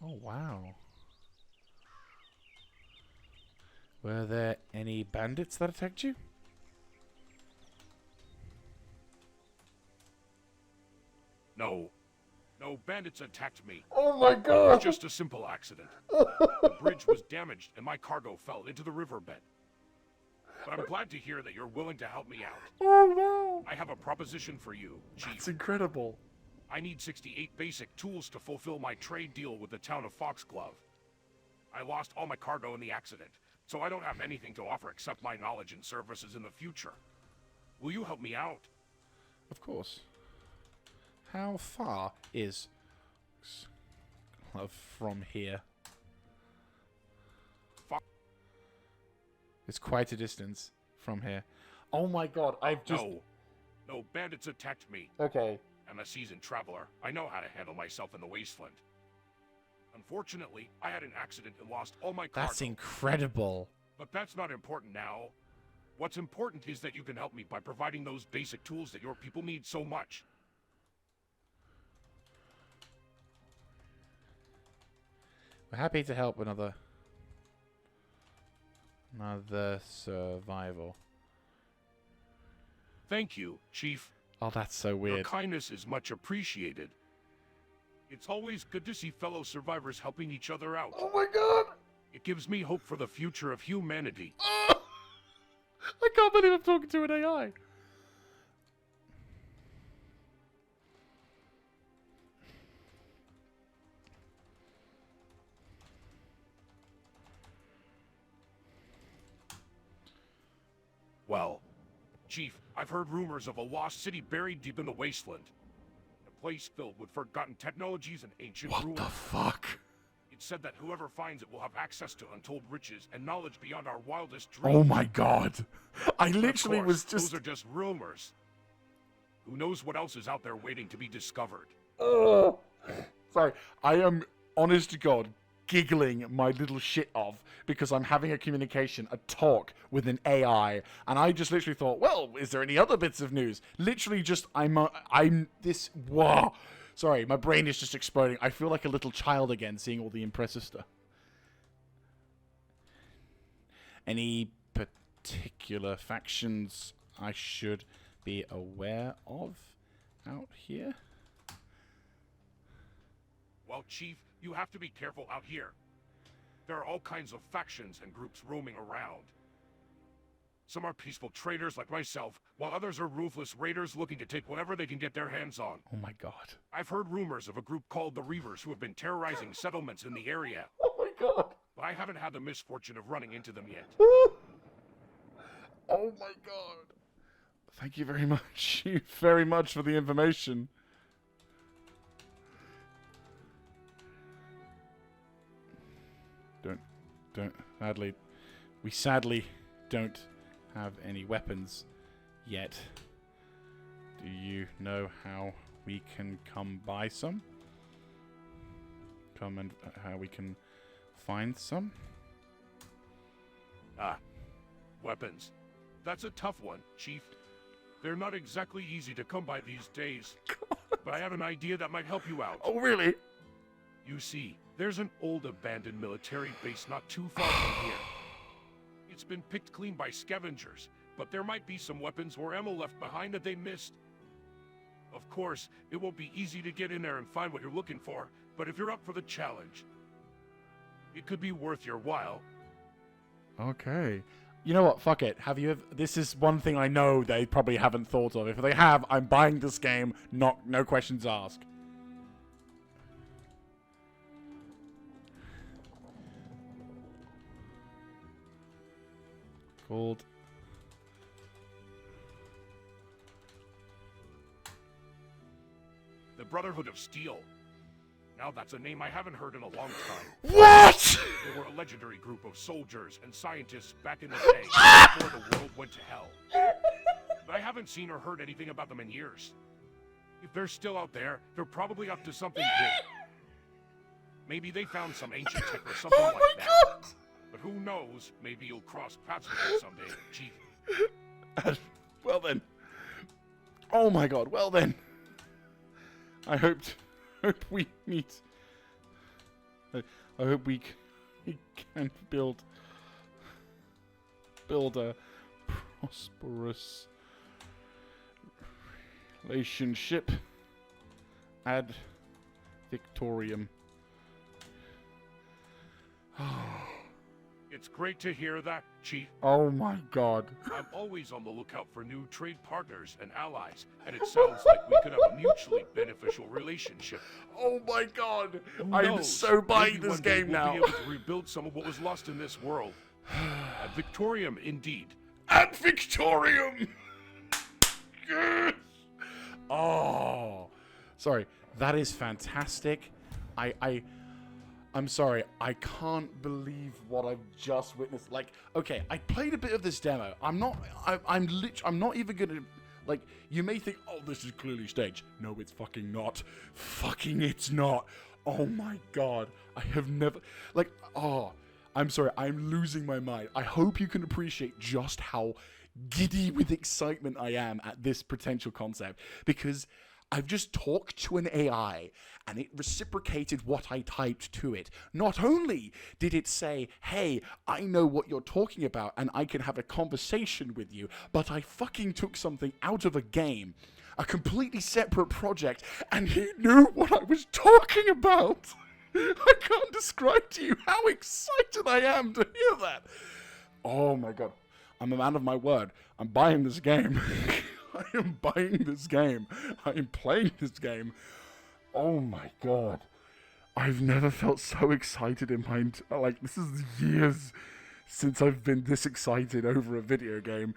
Oh, wow. Were there any bandits that attacked you? No. No bandits attacked me. Oh my It god! was just a simple accident. The bridge was damaged and my cargo fell into the riverbed. But I'm glad to hear that you're willing to help me out. Oh no! I have a proposition for you, Chief. That's incredible. I need 68 basic tools to fulfill my trade deal with the town of Foxglove. I lost all my cargo in the accident, so I don't have anything to offer except my knowledge and services in the future. Will you help me out? Of course. How far is from here? It's quite a distance from here. Oh my god, I've just... No, bandits attacked me. Okay. I'm a seasoned traveler. I know how to handle myself in the wasteland. Unfortunately, I had an accident and lost all my cargo. That's incredible. But that's not important now. What's important is that you can help me by providing those basic tools that your people need so much. We're happy to help another survival. Thank you, Chief. Oh, that's so Your weird. kindness is much appreciated. It's always good to see fellow survivors helping each other out. Oh my god! It gives me hope for the future of humanity. Oh, I can't believe I'm talking to an AI. Well, Chief, I've heard rumors of a lost city buried deep in the wasteland. A place filled with forgotten technologies and ancient ruins. What the fuck? It's said that whoever finds it will have access to untold riches and knowledge beyond our wildest dreams. Oh my god. I But literally of course, was just... those are just rumors. Who knows what else is out there waiting to be discovered? Sorry, I am, honest to God, giggling my little shit off because I'm having a communication, a talk with an AI, and I just literally thought, well, is there any other bits of news? Literally just, whoa. Sorry, my brain is just exploding. I feel like a little child again, seeing all the impressive stuff. Any particular factions I should be aware of out here? Well, Chief, you have to be careful out here. There are all kinds of factions and groups roaming around. Some are peaceful traders like myself, while others are ruthless raiders looking to take whatever they can get their hands on. Oh my god. I've heard rumors of a group called the Reavers who have been terrorizing settlements in the area. Oh my god. But I haven't had the misfortune of running into them yet. Oh my god. Thank you very much. You very much for the information. We sadly don't have any weapons yet. Do you know how we can come by some? How we can find some? Weapons. That's a tough one, Chief. They're not exactly easy to come by these days. But I have an idea that might help you out. Oh, really? You see, there's an old abandoned military base not too far from here. It's been picked clean by scavengers, but there might be some weapons or ammo left behind that they missed. Of course, it won't be easy to get in there and find what you're looking for, but if you're up for the challenge, it could be worth your while. Okay. You know what? Fuck it. Have you ever... This is one thing I know they probably haven't thought of. If they have, I'm buying this game. No questions asked. Called... The Brotherhood of Steel. Now that's a name I haven't heard in a long time. What?! They were a legendary group of soldiers and scientists back in the day, before the world went to hell. But I haven't seen or heard anything about them in years. If they're still out there, they're probably up to something big. Maybe they found some ancient tech or something like that. God! But who knows, maybe you'll cross paths with them someday, Chief. Well then. Oh my god, well then. I hope we meet. I hope we can build a prosperous relationship ad victorium. It's great to hear that, Chief. Oh my god. I'm always on the lookout for new trade partners and allies, and it sounds like we could have a mutually beneficial relationship. Oh my god. Who I'm knows? so buying Maybe this one day game we'll now. be able to rebuild some of what was lost in this world. Ad victorium, indeed. Ad victorium. Yes. Oh. Sorry. That is fantastic. I'm sorry, I can't believe what I've just witnessed. Like, okay, I played a bit of this demo. I'm not even gonna, like, you may think, oh, this is clearly staged. No, it's fucking not. Fucking it's not. Oh my god. I have never, like, oh, I'm sorry, I'm losing my mind. I hope you can appreciate just how giddy with excitement I am at this potential concept, because I've just talked to an AI and it reciprocated what I typed to it. Not only did it say, hey, I know what you're talking about and I can have a conversation with you, but I fucking took something out of a game, a completely separate project, and he knew what I was talking about. I can't describe to you how excited I am to hear that. Oh my god. I'm a man of my word. I'm buying this game. I am buying this game. I am playing this game. Oh my god. I've never felt so excited in my... Like, this is years since I've been this excited over a video game.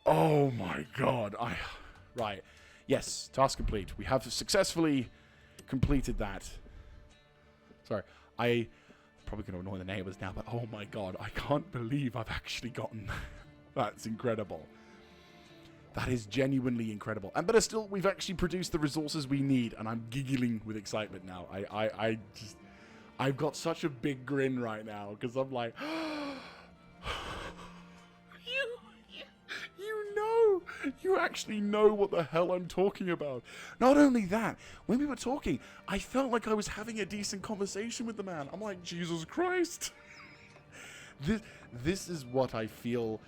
Oh my god. Right. Yes, task complete. We have successfully completed that. Sorry. I'm probably going to annoy the neighbors now, but oh my god. I can't believe I've actually gotten that. That's incredible. That is genuinely incredible. And but still, we've actually produced the resources we need, and I'm giggling with excitement now. I've got such a big grin right now, because I'm like, you actually know what the hell I'm talking about. Not only that, when we were talking, I felt like I was having a decent conversation with the man. I'm like, Jesus Christ. This is what I feel.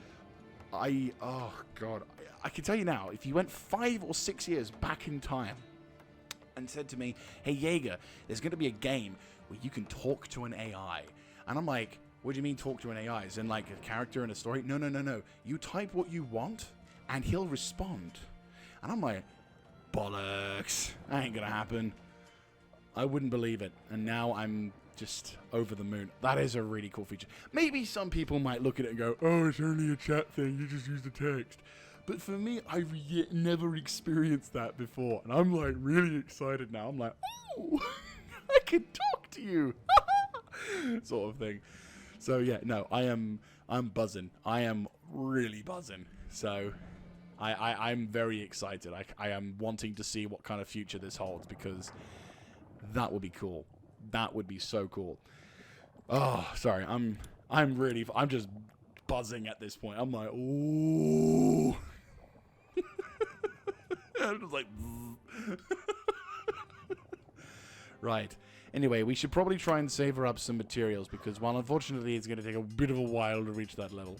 Oh god. I can tell you now, if you went 5 or 6 years back in time and said to me, hey Jaeger, there's going to be a game where you can talk to an AI. And I'm like, what do you mean talk to an AI? Is in like a character in a story? No. You type what you want and he'll respond. And I'm like, bollocks. That ain't going to happen. I wouldn't believe it. And now I'm just over the moon. That is a really cool feature. Maybe some people might look at it and go, oh, it's only a chat thing. You just use the text. But for me, I've yet never experienced that before. And I'm like really excited now. I'm like, oh, I can talk to you. Sort of thing. So yeah, no, I'm buzzing. I am really buzzing. So I'm very excited. I am wanting to see what kind of future this holds, because that would be cool. That would be so cool. Oh, sorry. I'm just buzzing at this point. I'm like, ooh. I'm just like, right. Anyway, we should probably try and savor up some materials, because while unfortunately it's going to take a bit of a while to reach that level,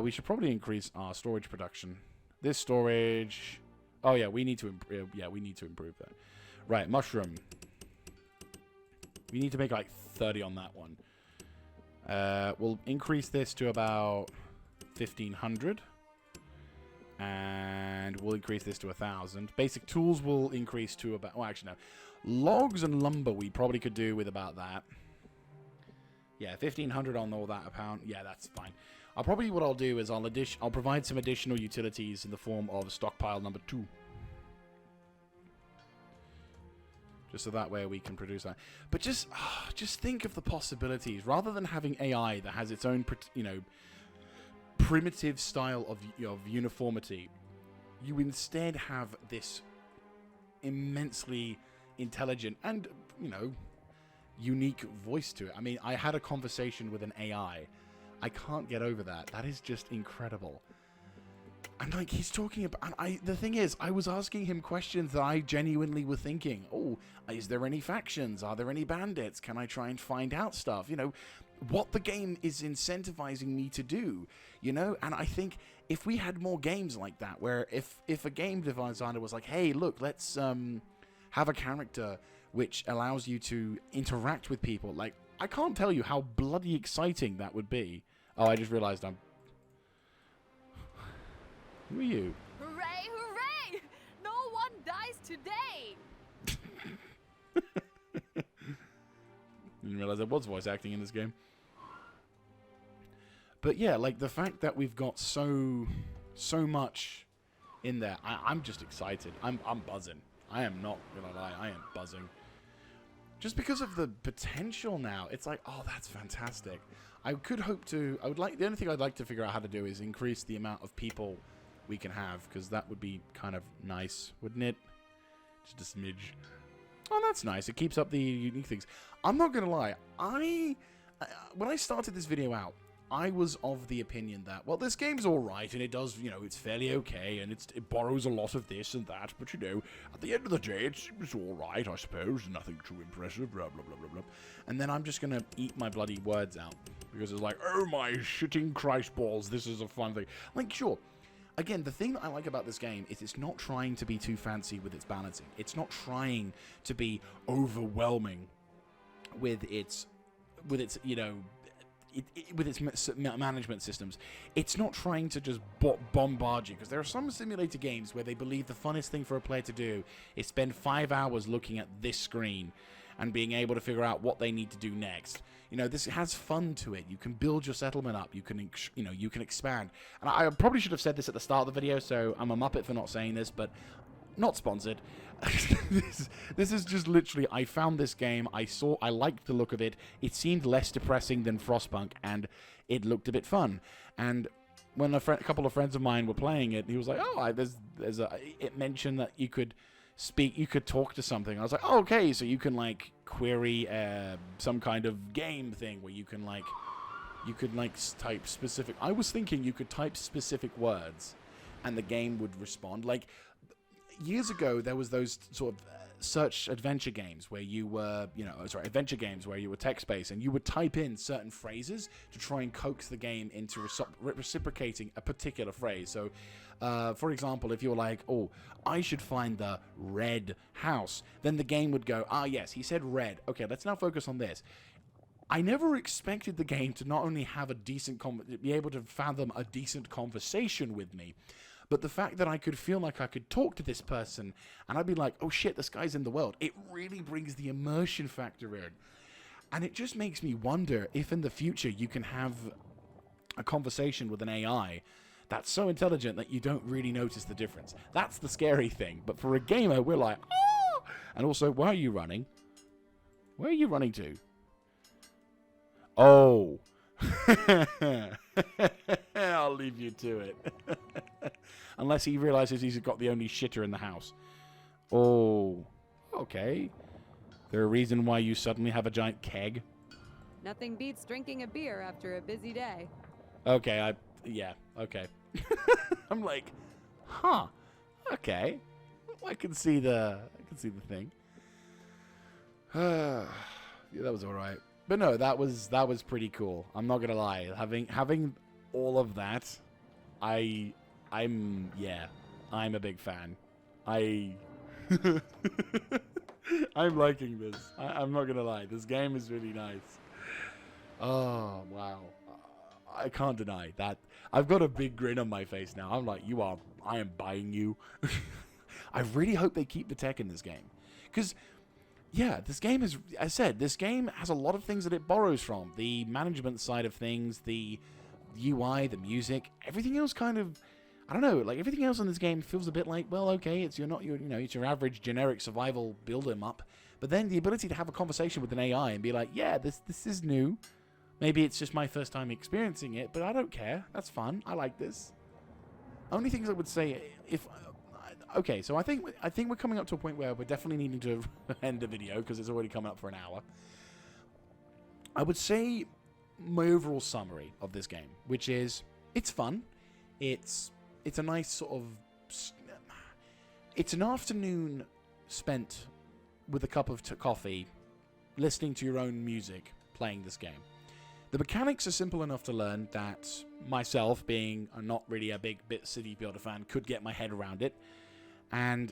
we should probably increase our storage production. This storage... Oh yeah, we need to improve that. Right, mushroom. We need to make like 30 on that one. We'll increase this to about 1,500. And we'll increase this to 1,000. Basic tools will increase to about... Well, actually, no. Logs and lumber we probably could do with about that. Yeah, 1,500 on all that a pound. Yeah, that's fine. What I'll do is I'll provide some additional utilities in the form of stockpile number 2. Just so that way we can produce that. But just think of the possibilities. Rather than having AI that has its own, primitive style of uniformity, you instead have this immensely intelligent and, unique voice to it. I mean, I had a conversation with an AI. I can't get over that. That is just incredible. And like he's talking about, and the thing is, I was asking him questions that I genuinely were thinking, oh, is there any factions? Are there any bandits? Can I try and find out stuff? What the game is incentivizing me to do, And I think if we had more games like that, where if a game designer was like, hey, look, let's have a character which allows you to interact with people, like, I can't tell you how bloody exciting that would be. Oh, I just realized I'm... Who are you? Hooray, hooray! No one dies today! Didn't realize there was voice acting in this game. But yeah, like the fact that we've got so much in there, I'm just excited. I'm buzzing. I am not gonna lie, I am buzzing. just because of the potential now. It's like, oh, that's fantastic. I could hope to... the only thing I'd like to figure out how to do is increase the amount of people we can have, because that would be kind of nice, wouldn't it? Just a smidge. Oh, that's nice. It keeps up the unique things. I'm not going to lie. When I started this video out, I was of the opinion that, well, this game's alright, and it does, it's fairly okay, and it borrows a lot of this and that, but, at the end of the day, it's alright, I suppose, nothing too impressive, blah, blah, blah, blah, blah. And then I'm just gonna eat my bloody words out, because it's like, oh my shitting Christ balls, this is a fun thing. Like, sure, again, the thing that I like about this game is it's not trying to be too fancy with its balancing. It's not trying to be overwhelming with its with its management systems. It's not trying to just bombard you, because there are some simulator games where they believe the funnest thing for a player to do is spend 5 hours looking at this screen and being able to figure out what they need to do next. This has fun to it. You can build your settlement up. You can, you can expand. And I probably should have said this at the start of the video, so I'm a muppet for not saying this, but not sponsored. This is just literally, I found this game, I liked the look of it, it seemed less depressing than Frostpunk, and it looked a bit fun. And when a couple of friends of mine were playing it, he was like, oh, it mentioned that you could talk to something. I was like, oh, okay, so you can, like, query some kind of game thing where you can type specific... I was thinking you could type specific words, and the game would respond. Like, years ago, there was those sort of search adventure games where you were, adventure games where you were text-based, and you would type in certain phrases to try and coax the game into reciprocating a particular phrase. So, for example, if you're like, oh, I should find the red house, then the game would go, ah, yes, he said red. Okay, let's now focus on this. I never expected the game to not only have be able to fathom a decent conversation with me, but the fact that I could feel like I could talk to this person, and I'd be like, oh shit, this guy's in the world. It really brings the immersion factor in. And it just makes me wonder if in the future you can have a conversation with an AI that's so intelligent that you don't really notice the difference. That's the scary thing. But for a gamer, we're like, oh! And also, where are you running? Where are you running to? Oh. I'll leave you to it. Unless he realizes he's got the only shitter in the house. Oh. Okay. There a reason why you suddenly have a giant keg? Nothing beats drinking a beer after a busy day. Okay, yeah, okay. I'm like, huh. Okay. I can see the thing. Yeah, that was alright. But no, that was pretty cool. I'm not gonna lie. Having all of that, I'm a big fan. I'm liking this. I'm not gonna lie. This game is really nice. Oh wow, I can't deny that. I've got a big grin on my face now. I'm like, I am buying you. I really hope they keep the tech in this game, because yeah, this game is, as I said, this game has a lot of things that it borrows from. The management side of things, the UI, the music, everything else kind of, I don't know, like everything else in this game feels a bit like, well, okay, it's your average generic survival build 'em up. But then the ability to have a conversation with an AI and be like, yeah, this is new. Maybe it's just my first time experiencing it, but I don't care. That's fun. I like this. Only things I would say, okay, so I think we're coming up to a point where we're definitely needing to end the video because it's already coming up for an hour. I would say my overall summary of this game, which is, it's fun. It's a nice sort of... It's an afternoon spent with a cup of coffee, listening to your own music, playing this game. The mechanics are simple enough to learn that myself, being not really a big City Builder fan, could get my head around it. And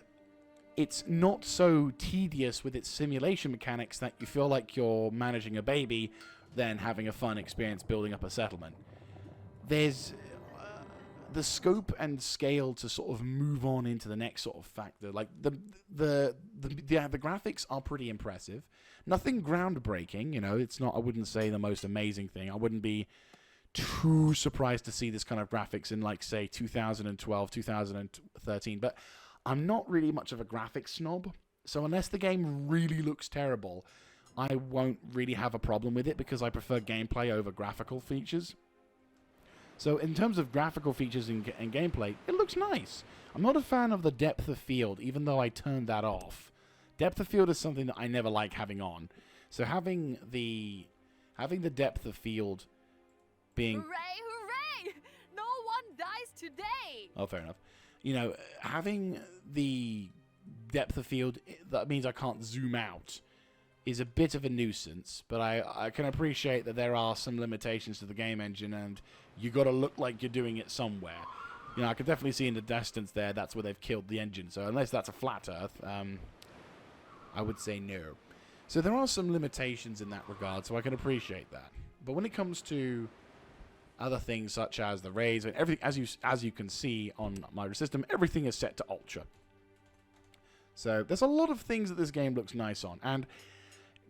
it's not so tedious with its simulation mechanics that you feel like you're managing a baby, then having a fun experience building up a settlement. There's the scope and scale to sort of move on into the next sort of factor. Like the graphics are pretty impressive. Nothing groundbreaking, it's not, I wouldn't say the most amazing thing. I wouldn't be too surprised to see this kind of graphics in, like, say, 2012, 2013, but I'm not really much of a graphics snob, so unless the game really looks terrible, I won't really have a problem with it because I prefer gameplay over graphical features. So in terms of graphical features and gameplay, it looks nice. I'm not a fan of the depth of field, even though I turned that off. Depth of field is something that I never like having on. So having the depth of field being... Hooray, hooray! No one dies today! Oh, fair enough. You know, having the depth of field, that means I can't zoom out, is a bit of a nuisance. But I can appreciate that there are some limitations to the game engine, and you got to look like you're doing it somewhere. You know, I could definitely see in the distance there, that's where they've killed the engine. So unless that's a flat Earth, I would say no. So there are some limitations in that regard, so I can appreciate that. But when it comes to other things such as the rays and everything, as you can see on my system, everything is set to ultra. So there's a lot of things that this game looks nice on, and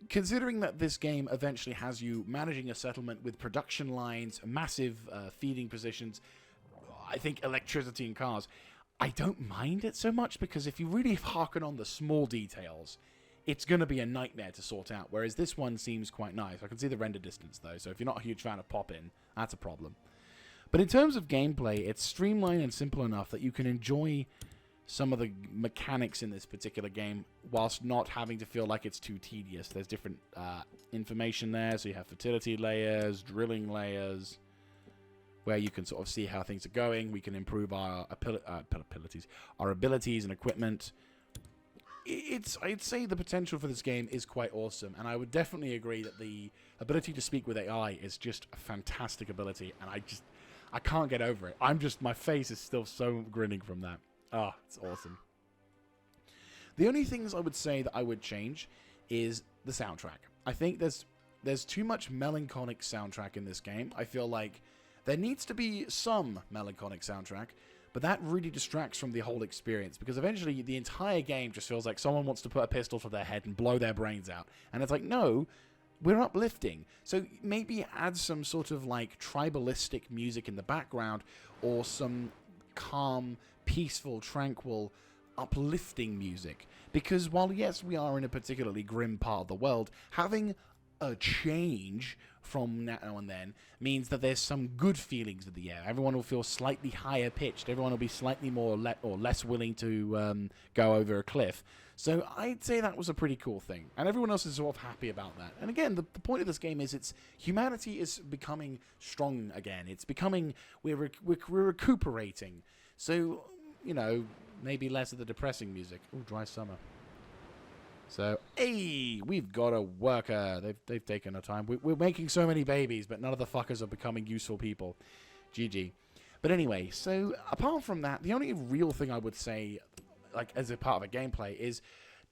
considering that this game eventually has you managing a settlement with production lines, massive feeding positions, I think electricity and cars, I don't mind it so much, because if you really harken on the small details, it's going to be a nightmare to sort out, whereas this one seems quite nice. I can see the render distance, though, so if you're not a huge fan of pop-in, that's a problem. But in terms of gameplay, it's streamlined and simple enough that you can enjoy some of the mechanics in this particular game whilst not having to feel like it's too tedious. There's different information there, so you have fertility layers, drilling layers, where you can sort of see how things are going. We can improve our abilities and equipment. I'd say the potential for this game is quite awesome, and I would definitely agree that the ability to speak with AI is just a fantastic ability, and I can't get over it. My face is still so grinning from that. Ah, it's awesome. The only things I would say that I would change is the soundtrack. I think there's too much melancholic soundtrack in this game. I feel like there needs to be some melancholic soundtrack, but that really distracts from the whole experience, because eventually the entire game just feels like someone wants to put a pistol to their head and blow their brains out. And it's like, no, we're uplifting. So maybe add some sort of like tribalistic music in the background, or some calm, peaceful, tranquil, uplifting music. Because while, yes, we are in a particularly grim part of the world, having a change from now and then means that there's some good feelings in the air. Everyone will feel slightly higher pitched. Everyone will be slightly more or less willing to go over a cliff. So I'd say that was a pretty cool thing, and everyone else is sort of happy about that. And again, the point of this game is humanity is becoming strong again. It's becoming we're recuperating. So, you know, maybe less of the depressing music. Oh, dry summer. So, hey, we've got a worker. They've taken our time. We're making so many babies, but none of the fuckers are becoming useful people. GG. But anyway, so apart from that, the only real thing I would say, like as a part of a gameplay, is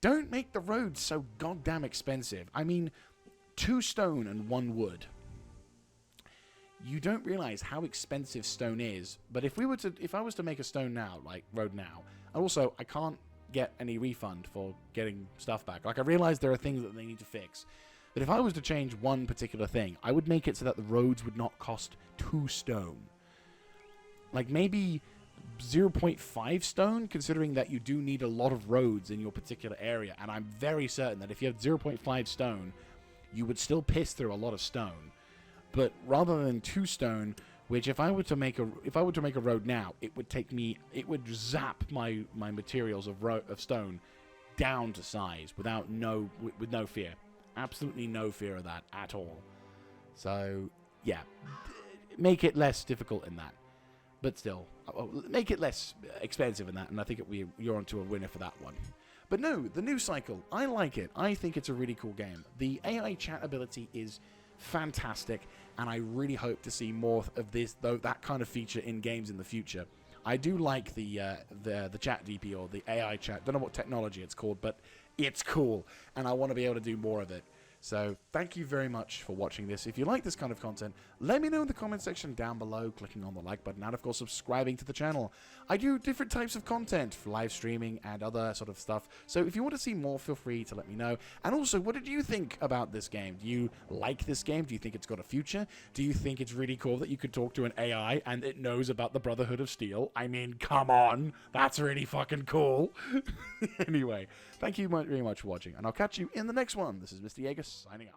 don't make the roads so goddamn expensive. I mean, 2 stone and 1 wood. You don't realize how expensive stone is. But if I was to make a stone now, like road now, and also I can't get any refund for getting stuff back. Like, I realize there are things that they need to fix, but if I was to change one particular thing, I would make it so that the roads would not cost 2 stone. Like, maybe 0.5 stone, considering that you do need a lot of roads in your particular area, and I'm very certain that if you have 0.5 stone, you would still piss through a lot of stone. But rather than 2 stone, which if I were to make a road now, it would zap my materials of stone down to size with no fear. Absolutely no fear of that at all. So yeah, make it less difficult in that, but still make it less expensive in that, and I think you're onto a winner for that one. But no, the news cycle, I like it. I think it's a really cool game. The AI chat ability is fantastic, and I really hope to see more of that kind of feature in games in the future. I do like the chat DP, or the AI chat. Don't know what technology it's called, but it's cool, and I want to be able to do more of it. So thank you very much for watching this. If you like this kind of content, let me know in the comment section down below, clicking on the like button, and of course subscribing to the channel. I do different types of content for live streaming and other sort of stuff. So if you want to see more, feel free to let me know. And also, what did you think about this game? Do you like this game? Do you think it's got a future? Do you think it's really cool that you could talk to an AI and it knows about the Brotherhood of Steel? I mean, come on. That's really fucking cool. Anyway, thank you very much for watching, and I'll catch you in the next one. This is Mr. Yeager Chris signing out.